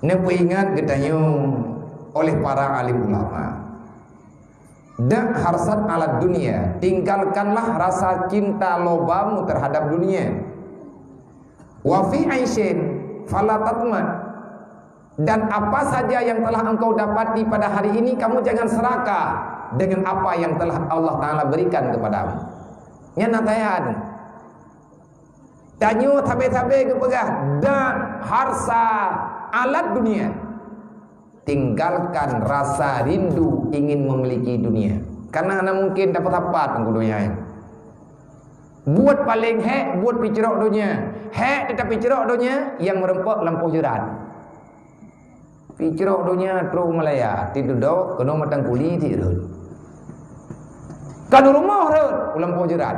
Nepu ingat katanya oleh para alim ulama. Dak harsat ala dunia, tinggalkanlah rasa cinta lobamu terhadap dunia. Wa fi aisyin fala tatma, dan apa saja yang telah engkau dapati pada hari ini kamu jangan serakah dengan apa yang telah Allah Ta'ala berikan kepadamu. Nya natayan tanyo tabe-tabe kepegah dak harsa alat dunia, tinggalkan rasa rindu ingin memiliki dunia. Karena anda mungkin dapat apa tentang dunia ini. Buat paling hek, buat picerok dunia. Hek tetapi cerok dunia yang merempak lampu jerat. Picerok dunia terus Malaya, tidur dok, kena matang kuli tidur. Kanu rumah rut, lampu jerat.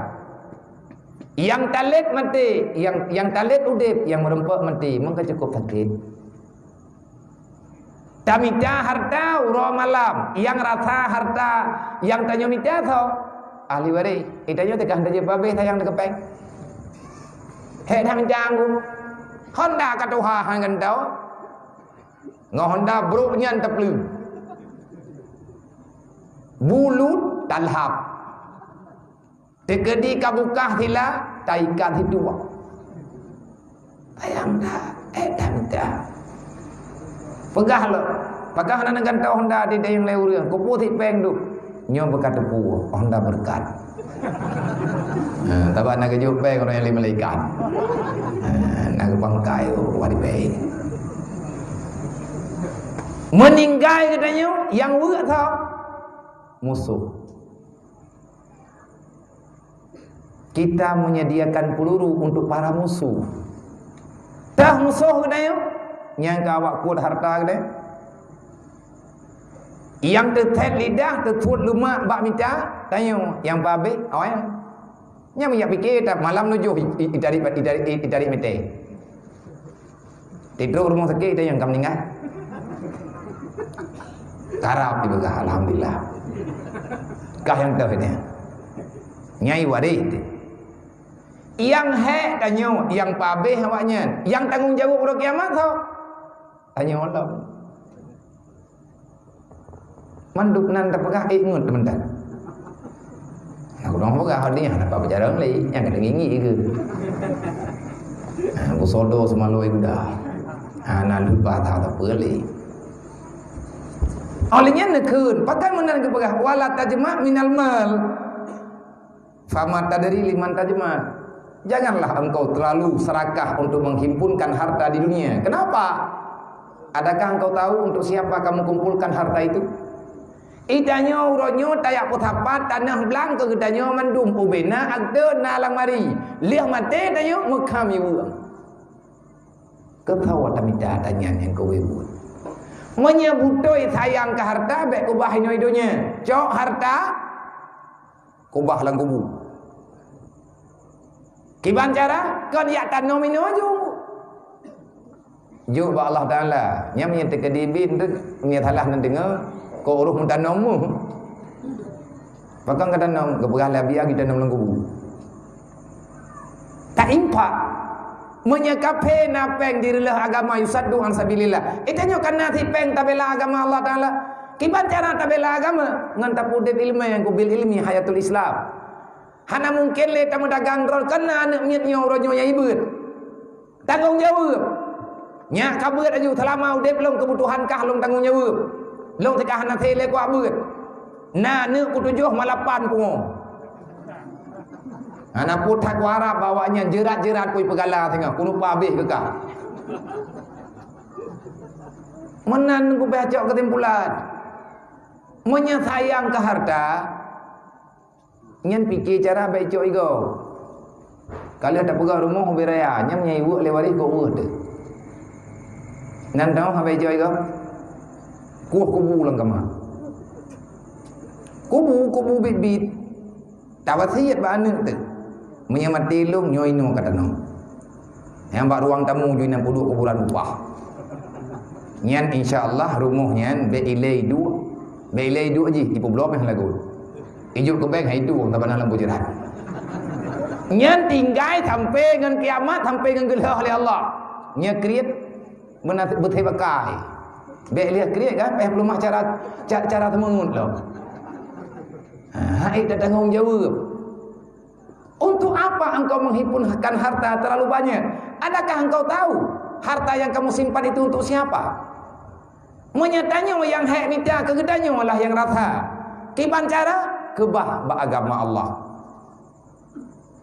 Yang talit mati, yang talit udip, yang merempak mati, maka cukup sakit. Tamita harta uro malam, yang rasa harta, yang tanyo mita tho ahli waris. Itanyo tekan taje babe tayang dekepeng. He tham janggu. Honda katuha hangan tau. Ngo Honda bro nyan teplu. Bulut talhap. Tekedi kabukah hila taikan hidup. Tayang dah, tham dah. Pegah lo, pegah nak dengan tahu Honda di dayang lewur, kupu tipeng tu, nyo berkat tepu, Honda berkat. Tapi nak kejuk peng orang yang lima malaikat, nak bangkai wadi peng. Meninggal katanya, yang buat tahu musuh. Kita menyediakan peluru untuk para musuh. Dah musuh katanya. Yang awak kuat harta ke? Yang tertet lidah, tertuat lumak bak minta, tanya yang babe, awak yang banyak fikir tak malam nujuh itari mete. Tidur rumah sakit itu yang kamu ingat. Karab dibegah, alhamdulillah. Kah yang tahu ini? Nyai waris. Yang hek tanya, yang babe awaknya, yang tanggung jawab pada kiamat tau. Tanya Allah. Manduk nan terpegah ingat teman-teman. Aku dong pegah dia nak apa bicara lagi yang kena ngingi ke. Aku sodo semalu itu dah. Nak lupa tak boleh. Olehnya nekun, pakai menan ke pegah wala tajma' minal mal. Fama tadri liman tajma'. Janganlah engkau terlalu serakah untuk menghimpunkan harta di dunia. Kenapa? Adakah engkau tahu untuk siapa kamu kumpulkan harta itu? Idanyo uronyo tayak putapat tanah belang ke gedanyo mandum ubena agde nalang mari. Liah mate danyo mekami uang. Ketawa tamita tanya yang kau buat. Menyebutoi sayang ke harta baik kubah hidunya. Cok harta kubah lang kubu. Kiban cara kan ya tanam ini aja. Juk ba Allah Taala nya menyet ke dibin tu nya talah nan dengar ko uruh mentanammu. Pakang kata nam ke berah labia kita nam langgu. Tak impak menyekape napeng dirilah agama yusaddu an sabilillah. Itanyo kana tipeng tabela agama Allah Taala. Kiban cara tabela agama ngan tapudep ilmu yang kubil ilmi hayatul Islam. Hana mungkin le tamu dagang rol kena anak miat nyo ronyo ya ibut. Tanggung jawab. Nya kabut aju selama udep long kebutuhan kah long tanggung jawab. Long tekah hana tele ku abut. Na ne ku tujuh malapan ku. Ana putak warap bawanya jerat-jerat ku pegala tengah ku lupa habis ke kah. Menan ku bacok kesimpulan. Menyayang ke harta nyan fikir cara baik cok igo. Kalau ada pegang rumah beraya, nyam nyai buat lewari kau buat. Nan tahu habai cok igo. Kubu lang kama. Kubu bit. Tawasiat ba anu tu. Menyamati long nyoi no kata no. Yang bak ruang tamu ju 60 kuburan upah. Nyan insya-Allah rumahnya be ilai du je ipu blok yang lagu. Ijuk ke bank itu tak pernah lampu jerat. Nyan tinggal sampai dengan kiamat, sampai dengan gelah oleh Allah. Nya create betul pakai. Be lihat create kan belum cara temungut loh. Hai tak tanggung jawab. Untuk apa engkau menghimpunkan harta terlalu banyak? Adakah engkau tahu harta yang kamu simpan itu untuk siapa? Menyatanya yang hak minta kegedanya lah yang rasa. Kiban cara kebah agama Allah.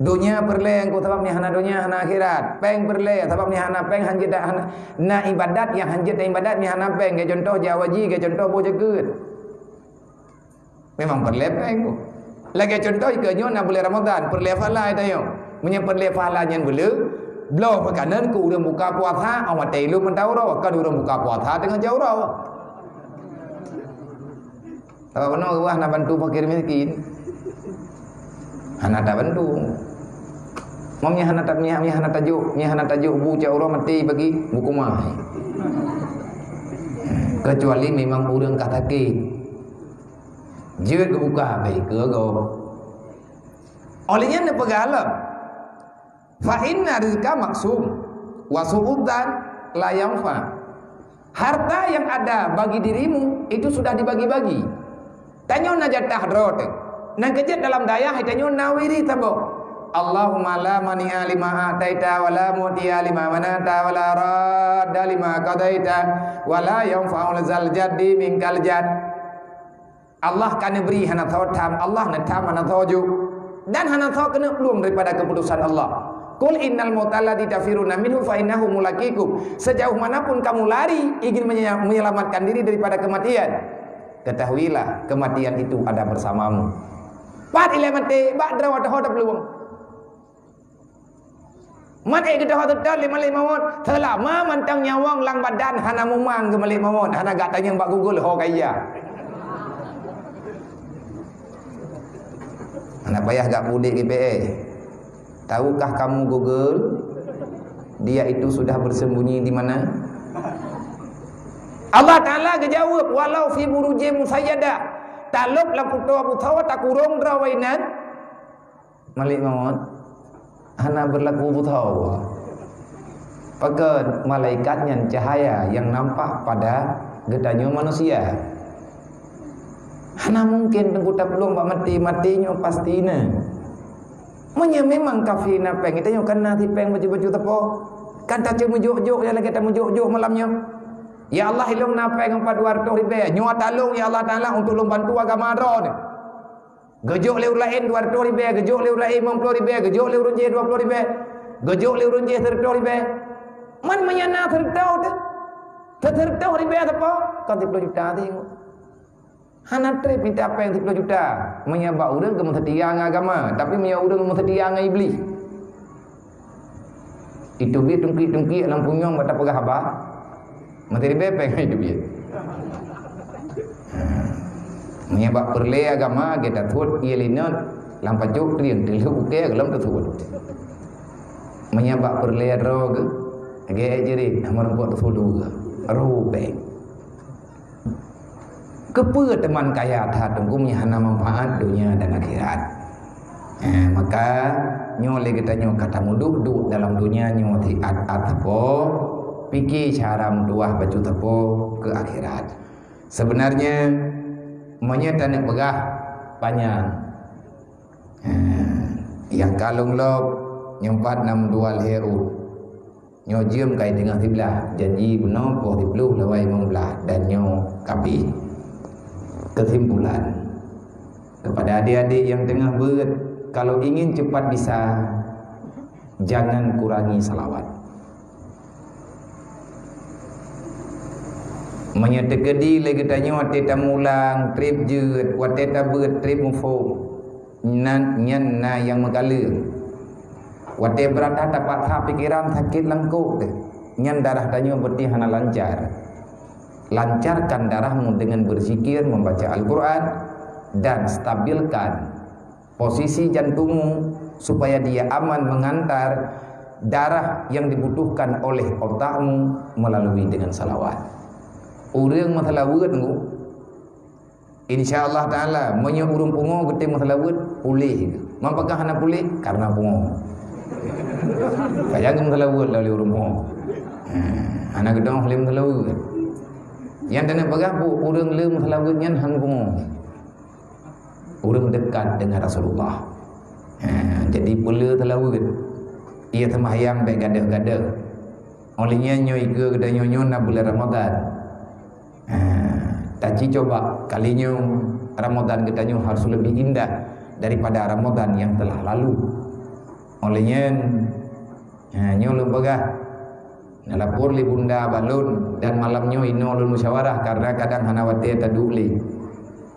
Dunia perle engkau sebab ni hana dunia hana akhirat. Peng perle sebab ni hana peng hanjit na ibadat yang hanjit ibadat ni hana peng. Ke contoh jawaji, ke contoh bojageut. Memang perle peng tu. Lagi contoh ikannya nak boleh Ramadan, perle falah itu yo. Punya perle falah yang boleh. Blow pekanan ku udah buka puasa, awak telu mentau ro, kan udah buka puasa dengan jauh ro. Tahu benar wah nak bantu fakir miskin. Hana tak bantu. Momnya hana tajuk bu jauh ro mati bagi buku mah. Kecuali memang urang katake. Jeut buka baik ke go. Olehnya ne pegalam. Fa inna rizqa maksum wa su'udan la yanfa. Harta yang ada bagi dirimu itu sudah dibagi-bagi. Tanyo na jatah drot. Nang kejat dalam daya tanyo nawiri tabo. Allahumma la mani'a lima ataita wa la mu'tiya lima manata wa la radda lima qadaita wa la yanfa'ul zal jaddi minkal jadd. Allah kan beri hana tahu tam, Allah nak tam hana tahu ju. Dan hana tahu kena belum daripada keputusan Allah. Qul innal mauta alladzi tafiruna minhu fa innahu mulaqikum. Sejauh manapun kamu lari ingin menyelamatkan diri daripada kematian, ketahuilah kematian itu ada bersamamu. Pat ile mati, bak draw dah peluang. Mat ai kita hotot dan lima maut. Selama mantang nyawang lang badan hana mumang ke malik maut, hana gak tanya bak Google ho kaya. Anak payah gak mudik GPA. Tahukah kamu Google dia itu sudah bersembunyi di mana? Allah Taala kejawab walau fi burujim musayyada. Taluk la putu abu tawa takurung rawainan. Malik maut. Hana berlaku butawa. Pakai malaikatnya cahaya yang nampak pada gedanya manusia. Hana mungkin tengku tak belum mati-matinya pastinya. Menya memang kafirina peng itu yang kena si peng baju-baju tepo. Kan tak cuma juk-juk ya lagi tak juk-juk malamnya. Ya Allah hilung na peng 400 ribu. Nyawa talung ya Allah Taala untuk lom bantu agama ro ni. Gejuk le lain 200 ribu, gejuk le lain 50 ribu, gejuk le urun je 20 ribu. Gejuk le urun je 30 ribu. Man menyana 30 ribu apa? Kan 30 juta tengok. Hana trip minta apa yang 30 juta. Menyabak orang ke setia dengan agama, tapi menyabak orang ke setia dengan iblis. Itu biar tungki-tungki dalam punyong bata pegah apa? Materi bepeng itu biar. Menyabak perle agama kita thut ia linot lampat jok triang tilu uke dalam thut. Menyabak perle rog ge jerit amar buat thulu robe. Kepa teman kaya tak tunggunya hana manfaat dunia dan akhirat. Maka nyole kita nyo kata muduk dalam dunia nyo ti at apa fikir cara menduah baju tepo ke akhirat. Sebenarnya menyatan yang pegah panjang. Yang kalung lop nyempat 62 leheru. Nyo jiem kai dengan tiblah janji benar po tibluh lawai mengbelah dan nyo kapi. Kesimpulan kepada adik-adik yang tengah berat, kalau ingin cepat bisa, jangan kurangi salawat. Menyetekedi lagi tanya waktu tamulang trip jeut, waktu tabut trip mufo, nyan na yang megala. Waktu berada dapat pikiran sakit langkuk, nyan darah tanya berarti hana lancar. Lancarkan darahmu dengan berzikir, membaca Al-Quran, dan stabilkan posisi jantungmu supaya dia aman mengantar darah yang dibutuhkan oleh otakmu melalui dengan salawat. Urang masalawat tu insyaallah taala menyo urang pungo gede masalawat pulih. Mampakah hana pulih karena pungo. Kaya masalawat lalu urang pungo. Anak gedong film masalawat. Yang dana pagah urang le masalawat nyan hang pungo. Urang dekat dengan Rasulullah. Jadi pula salawat. Ia sembahyang baik gadah-gadah. Olehnya nyoy ke gadah nyonyo na bulan Ramadan. Taci coba kalinya Ramadan katanya harus lebih indah daripada Ramadan yang telah lalu. Olehnya nyolong bagah nalapur li bunda balun dan malamnya ino ulun musyawarah karena kadang hana wate taduli.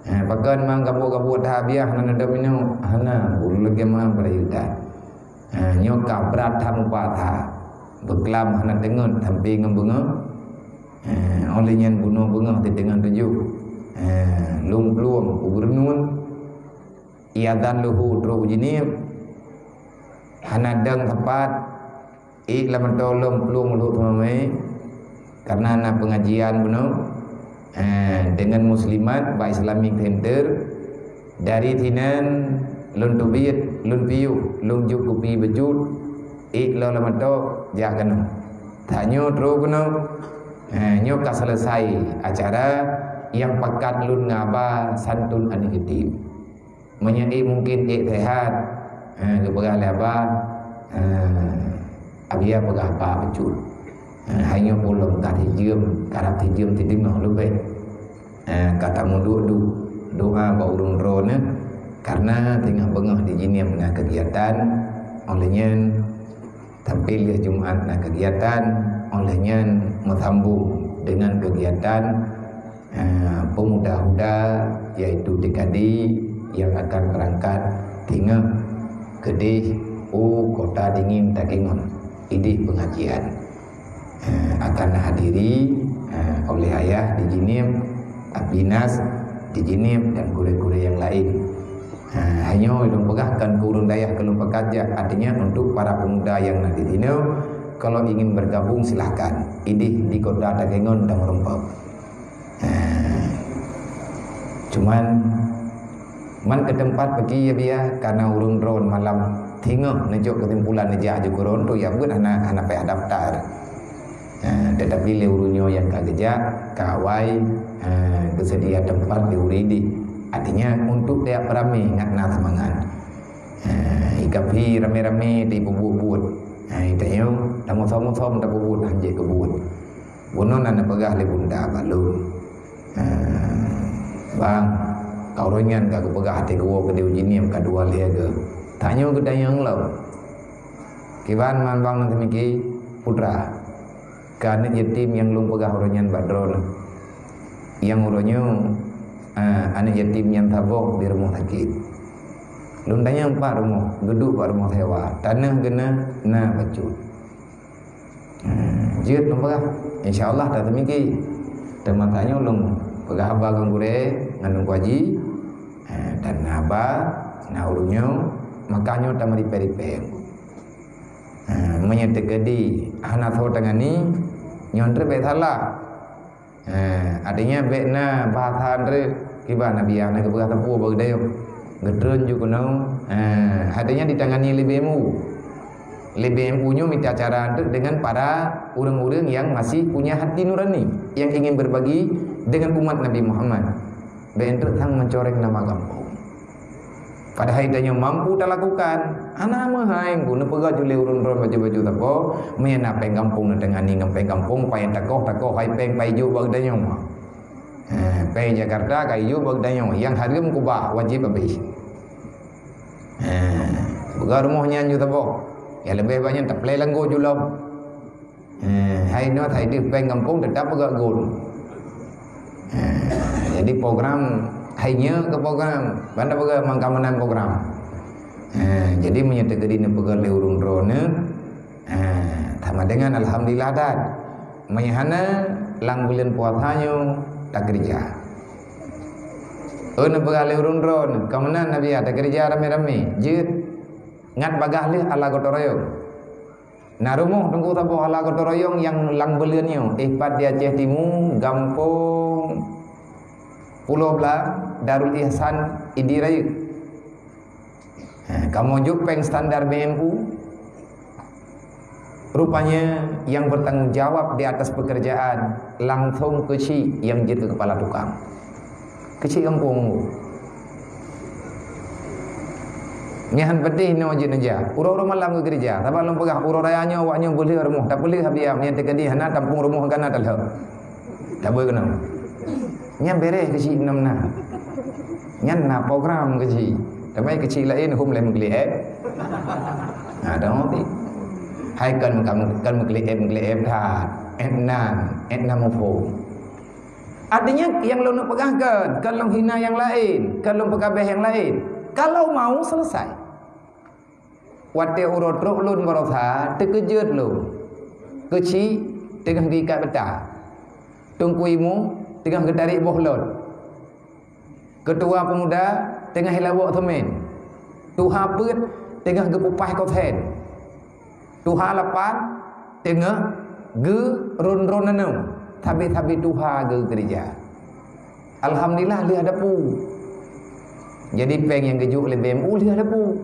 Bahkan mang gabu-gabu tahabiah hana domino hana ulu lagi mang berayuda. Nyoka beratang patah beklam hana dengar sampai ngembenga. Olehnya bunuh bunga di dengan tujuh lung peluang gubernur iadan luhu dro jinib hana deng tepat iklam tolong peluang lu tamai karena anak pengajian bunuh dengan muslimat ba islamic center dari tinan lun tubit lun piu lun jukupi bejut iklo lamato jangan tanyo dro bunuh nyoka selesai acara yang pekat lun ngaba santun anikitim menyedi mungkin sehat kepegal apa abia pegah apa betul hanya pulung tadi jam karap tijum tiding noh lebih kata mudu doa baurung drone karena tengah bengah di sini yang kegiatan olehnya tampil ya Jumat na kegiatan olehnya menyambung dengan kegiatan pemuda-muda yaitu DKD yang akan berangkat tinggal ke kota dingin Takengon ini pengajian akan hadiri oleh ayah di Jinim Abinas di Jinim dan guru-guru yang lain. Hanya ulun pegahkan kurun dayah kelum pekerja artinya untuk para pemuda yang nanti dino kalau ingin bergabung silahkan ini di kota Takengon dan Merumpok. Cuman man ke tempat pergi ya biar karena urung drone malam tinggal nejuk kesimpulan aja aja kurun tu ya bukan anak payah daftar. Tetapi leurunyo yang kagejak kawai kesedia tempat di uridi artinya untuk dia perami ngakna semangat. Ikapi rame-rame di bubut-bubut. Itu yo tamu-tamu tak bubut anjek kebut. Bunon anak pegah le bunda balun. Bang kau ronyan ka pegah hati gua ke diuji ni am kadua le ke. Tanya ke dayang lau. Kiban man bang nanti miki putra. Karena yatim yang lung pegah ronyan badron. Yang uronyo anak yatim yang tabok di rumah sakit. Lundanya 4 rumah, geduk 4 rumah sewa, tanah kena na bacut. Jut nampak? Insyaallah tak temiki. Tematanya ulung pegah abah kang gure ngandung kuaji dan naba na ulunyo makanya tamari peripe. Menyetekedi anak tho tangani nyontre be salah. Adanya be na bahasa andre kiba nabi ana ke pegah tapu bagdayo. Gedron juga nau, adanya ditangani LBMU nya minta cara dengan para orang-orang yang masih punya hati nurani yang ingin berbagi dengan umat Nabi Muhammad. Bentuk sang mencoreng nama kampung. Padahal idanya mampu tak lakukan. Anak mahai guna pegah juli urun-urun baju-baju tako, mena peng kampung tengani ngampeng kampung payah tako hai peng payu bagdanya mah. Pai Jakarta kayu bagdanya yang harga mengubah wajib habis. Buka rumahnya juga bo. Ya lebih banyak tak play langgo julom. Hai no hai di peng kampung tetap agak gol. Jadi program hanya ke program, banda baga mangkamanan program. Jadi menyatakan ini pegal le urung drone. Sama dengan alhamdulillah dan menyahana lang bulan puasanya tak kerja. Una pegal le urung drone, kamanan nabi tak kerja rame-rame. Jut ngat bagah le ala gotoroyo. Narumuh tunggu tabu hala kotoroyong yang lang beliannya. Ihpat di Aceh Timur, Gampung, Pulau Belang, Darul Ihsan, Idiraya. Kamu jupeng standar BMU. Rupanya yang bertanggung jawab di atas pekerjaan langsung kecil yang jadi kepala tukang. Kecil kampung. Nyahan pedih no je naja. Uro-uro malam ke gereja. Tapi belum pegang uro rayanya awaknya boleh rumah. Tak boleh habis yang tekadi hana tampung rumah kana dalah. Tak boleh kena. Nyan beres kecil enam na. Nyan na program kecil. Tapi kecil lain hum lain mengeli ada nanti. Hai kan mengeli dah. Enam opo. Artinya yang lo nak pegahkan, kalau hina yang lain, kalau pekabeh yang lain. Kalau mau selesai. Wate urut lun barotha terkejut lu. Kecil tengah gikat betah. Tungkuimu tengah gedarik bohlon. Ketua pemuda tengah hilawak temen. Tuha put tengah gepupah koten. Tuha lapan tengah ge ron-ron nanu. Tabi-tabi Tuha ke gereja. Alhamdulillah dia ada pu. Jadi peng yang gejuk oleh BMU dia ada pu.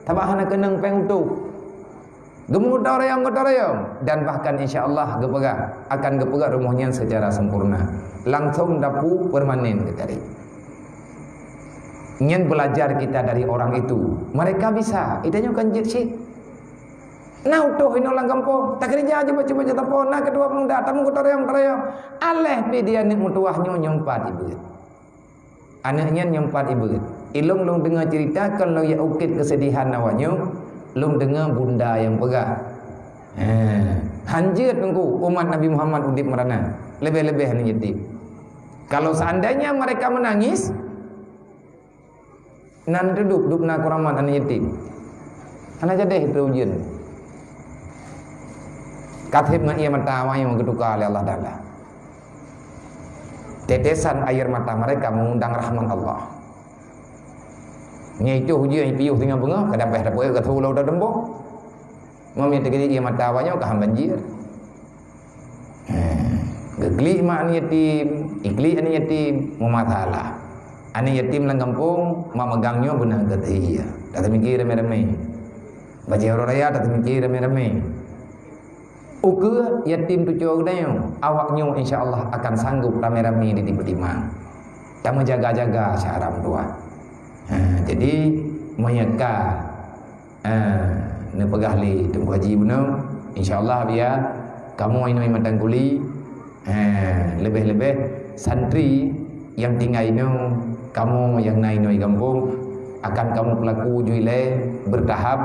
Tabah nak kenang peng utuh. Gemuk dorayang dan bahkan insya-Allah akan gepegak rumahnya secara sempurna. Langsung dapu permanen ke tadi. Ingin belajar kita dari orang itu. Mereka bisa. Itanya kan jik. Nah utuh ini orang kampung. Tak kerja aja baca-baca tapon. Nah kedua pemuda tamu ketorayang. Aleh dia ni mutuahnya nyempat ibu. Anaknya nyempat ibu. Ilung lung dengar cerita kalau ya ukit kesedihan awaknya, lung dengar bunda yang pegah. Hanjir tunggu umat Nabi Muhammad udip merana. Lebih-lebih ni yatim. Kalau seandainya mereka menangis, nan duduk na kuraman anak yatim. Anak jadi itu ujian. Katib na ia mata yang keduka oleh Allah Ta'ala. Tetesan air mata mereka mengundang rahmat Allah. Nya itu hujan piuh tengah bunga, kadang peh dapat ke thulu dah dembo. Mami tegedi ia mata awaknya ke banjir. Gegli mak ani yatim, igli ani yatim, mumathala. Ani yatim lang kampung, mak megangnya benah getiya. Tak mikir rame-rame. Baca orang raya tak mikir rame-rame. Uke yatim tu jauh dayo, awaknya insya-Allah akan sanggup rame-rame di timang. Tak menjaga-jaga syaram dua. Jadi menyeka ne pegahli tunggu haji benar, insya-Allah biar kamu ini matang kuli lebih-lebih santri yang tinggal ini kamu yang naik noi kampung akan kamu pelaku juile bertahap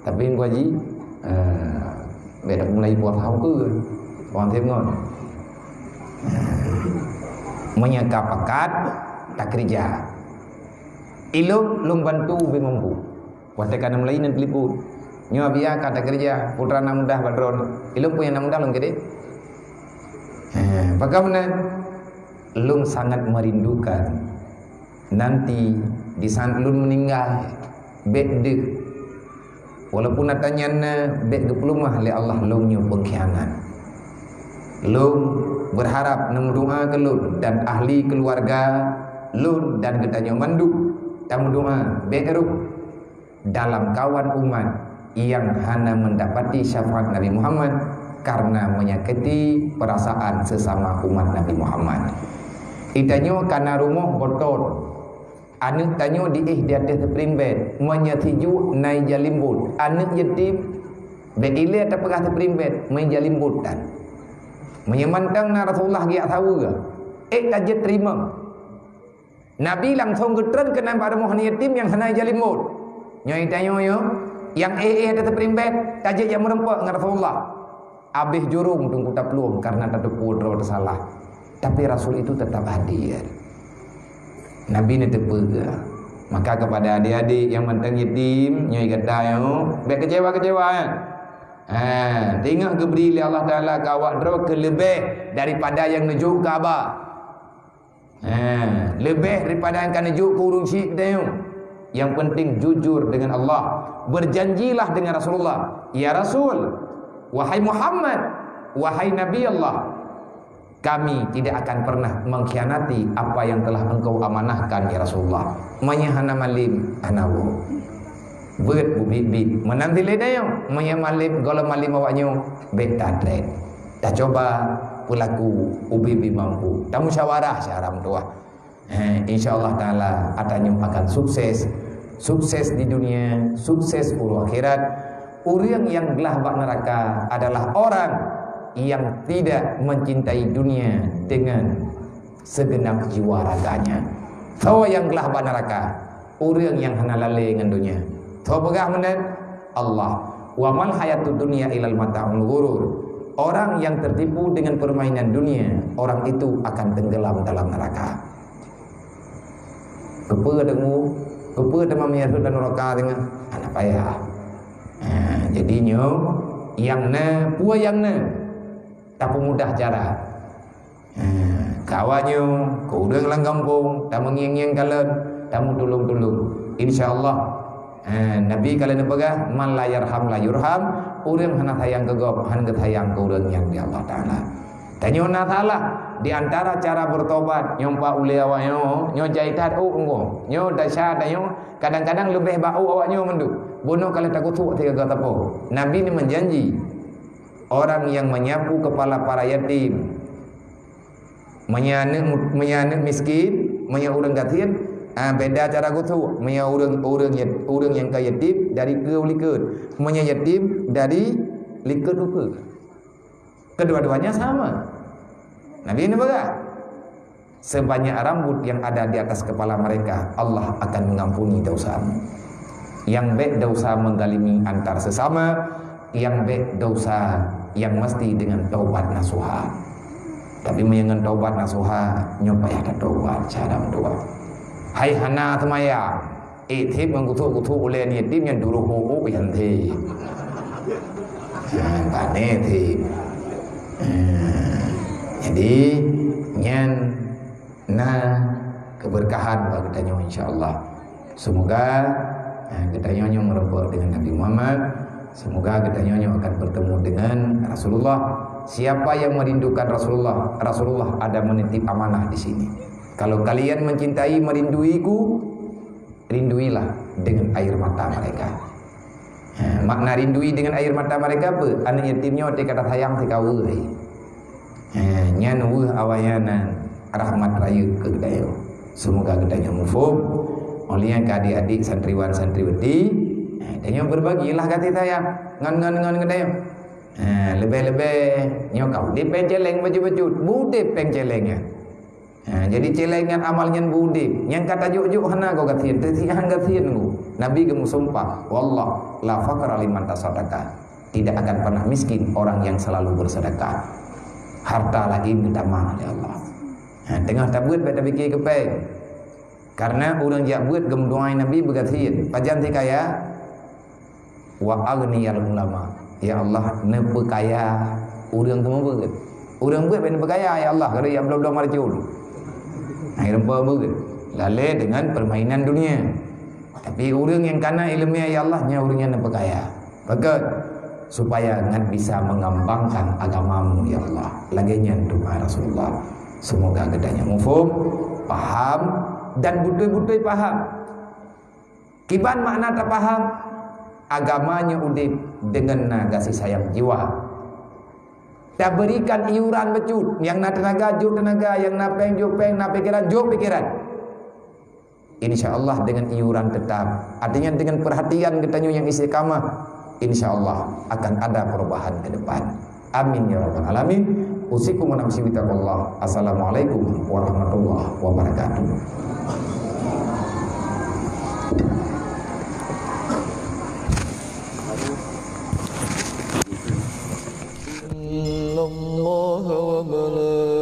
tapi tunggu haji beda mulai buat hau ke orang tengok menyeka pakat tak kerja ilung lung bantu be mampu kuasa kana mulai nan peliput nyo biar kata kerja putra na mudah badron ilung punya na mudah lung gede bagaimana lung sangat merindukan nanti di saat lung meninggal bedek walaupun natanya bek diploma oleh Allah lung nyo pengkhianat lung berharap nemu doa ke lung dan ahli keluarga lung dan ketanya mandu tamu doa bekeruh dalam kawan umat yang hanya mendapati syafaat Nabi Muhammad karena menyakiti perasaan sesama umat Nabi Muhammad. Itanyo karena rumah botol anak tanyo di atas primbet menyatiju nai jalimbut anak yatim beile atau pegah primbet main jalimbutan menyemantang na Rasulullah dia tahu ke aja terima Nabi langsung getren ke nampak rumah yatim yang hanai jalimbut nyoi tanyo yo yang ada primbet tajik yang merempak dengan Rasulullah habis jurung tunggu tak pelum karena tak pudro tersalah tapi Rasul itu tetap hadir. Nabi ni terpega. Maka kepada adik-adik yang mentang yatim, nyai kata yo, baik kecewa-kecewa kan. Tengok keberi oleh Allah Taala ke awak dro kelebih daripada yang nejuk Kaabah. Lebih daripada yang kan nejuk ke urung syik tayung. Yang penting jujur dengan Allah. Berjanjilah dengan Rasulullah. Ya Rasul, wahai Muhammad, wahai Nabi Allah, kami tidak akan pernah mengkhianati apa yang telah engkau amanahkan ya Rasulullah. Menyahana malim anawo beut bubit menanti ledayong menyamalim gola malim awaknyo beta trek. Dah coba pelaku ubi mampu. Dah musyawarah syaram tua. InsyaAllah ta'ala adanya akan sukses di dunia, sukses ulu akhirat. Orang yang gelah bak neraka adalah orang yang tidak mencintai dunia dengan segenap jiwa raganya. Tahu yang gelah bak neraka, orang yang hana lalai dengan dunia. Tahu begah menen Allah, wa mal hayatud dunya ilal mata'ul ghurur. Orang yang tertipu dengan permainan dunia, orang itu akan tenggelam dalam neraka. Kepa demam menyasut dan neraka dengan anak payah. Jadinya yang puas yang tak mudah cara. Kawannya kau udah lang kampung, tak mengiang-iang kalian, tak mau tolong-tolong. InsyaAllah Nabi kalian pegah man la yarham la yurham. Urang hana sayang kegop, hana sayang ke urang yang di Allah Ta'ala. Tanya Allah Ta'ala, di antara cara bertobat nyompa ule awaknyo, nyo jaitat engko, nyo dasar nyo kadang-kadang lebih bau awaknyo mendu. Bono kalau takut tu tiga kata po. Nabi ni menjanji orang yang menyapu kepala para yatim, menyanek miskin, menyanek urang gatin, beda cara kutu. Menyanek urang yang kaya yatim dari ke likud, menyanek yatim dari likud lupa. Kedua-duanya sama. Nabi ini berkata, sebanyak rambut yang ada di atas kepala mereka, Allah akan mengampuni dosamu. Yang baik dosa menggalimi antar sesama, yang baik dosa yang mesti dengan taubat nasuha. Tapi menyengan taubat nasuha, nyoba ada taubat cara mendoa. Hai hana temaya, tip mengkutu-kutu oleh ni tim yang dulu hukum yang ti. Bane tip. Jadi nyan keberkahan bagi kita insya-Allah. Semoga kita nyonya merubah dengan Nabi Muhammad. Semoga kita nyonya akan bertemu dengan Rasulullah. Siapa yang merindukan Rasulullah, Rasulullah ada menitip amanah di sini. Kalau kalian mencintai merinduiku, rinduilah dengan air mata mereka. Makna rindui dengan air mata mereka apa? Anak yatimnya dia kata sayang si kau nyan awayana rahmat raya ke kita. Semoga kita mufum oleh yang adik-adik santriwan santriwati dia berbagilah kata saya ngan kita. Lebih-lebih nyokau di penceleng baju-baju budi pencelengnya. Jadi celengan amalnya budi yang kata juk-juk hana kau katian tetihan katian ku Nabi gemu sumpah wallah la faqra liman tasaddaqa, tidak akan pernah miskin orang yang selalu bersedekah. Harta lagi kita mah ya Allah. Tengah tabut beta fikir kepeng. Karena orang jak buat gem doa Nabi berkatian pajan ti kaya wa aghniyal ulama. Ya Allah, nepe kaya urang semua beut. Urang buat ben berkaya ya Allah, kalau yang belum marjul. Akhir beut. Lale dengan permainan dunia. Tapi urang yang kana ilmu ya Allah nya urang yang nepe kaya. Bagus supaya ngan bisa mengembangkan agamamu ya Allah. Laginya doa Rasulullah. Semoga gedanya mufhum, paham dan betul-betul paham. Kiban makna tak paham, agamanya udip dengan kasih sayang jiwa. Tak berikan iuran becut, yang nak tenaga juk tenaga, yang nak peng juk peng, nak pikiran juk pikiran. InsyaAllah dengan iuran tetap, artinya dengan perhatian ketanya yang istiqamah, InsyaAllah akan ada perubahan ke depan. Amin ya rabbal alamin. Usikum wa nafsi bitaqullah. Assalamualaikum warahmatullahi wabarakatuh. الله وملائكته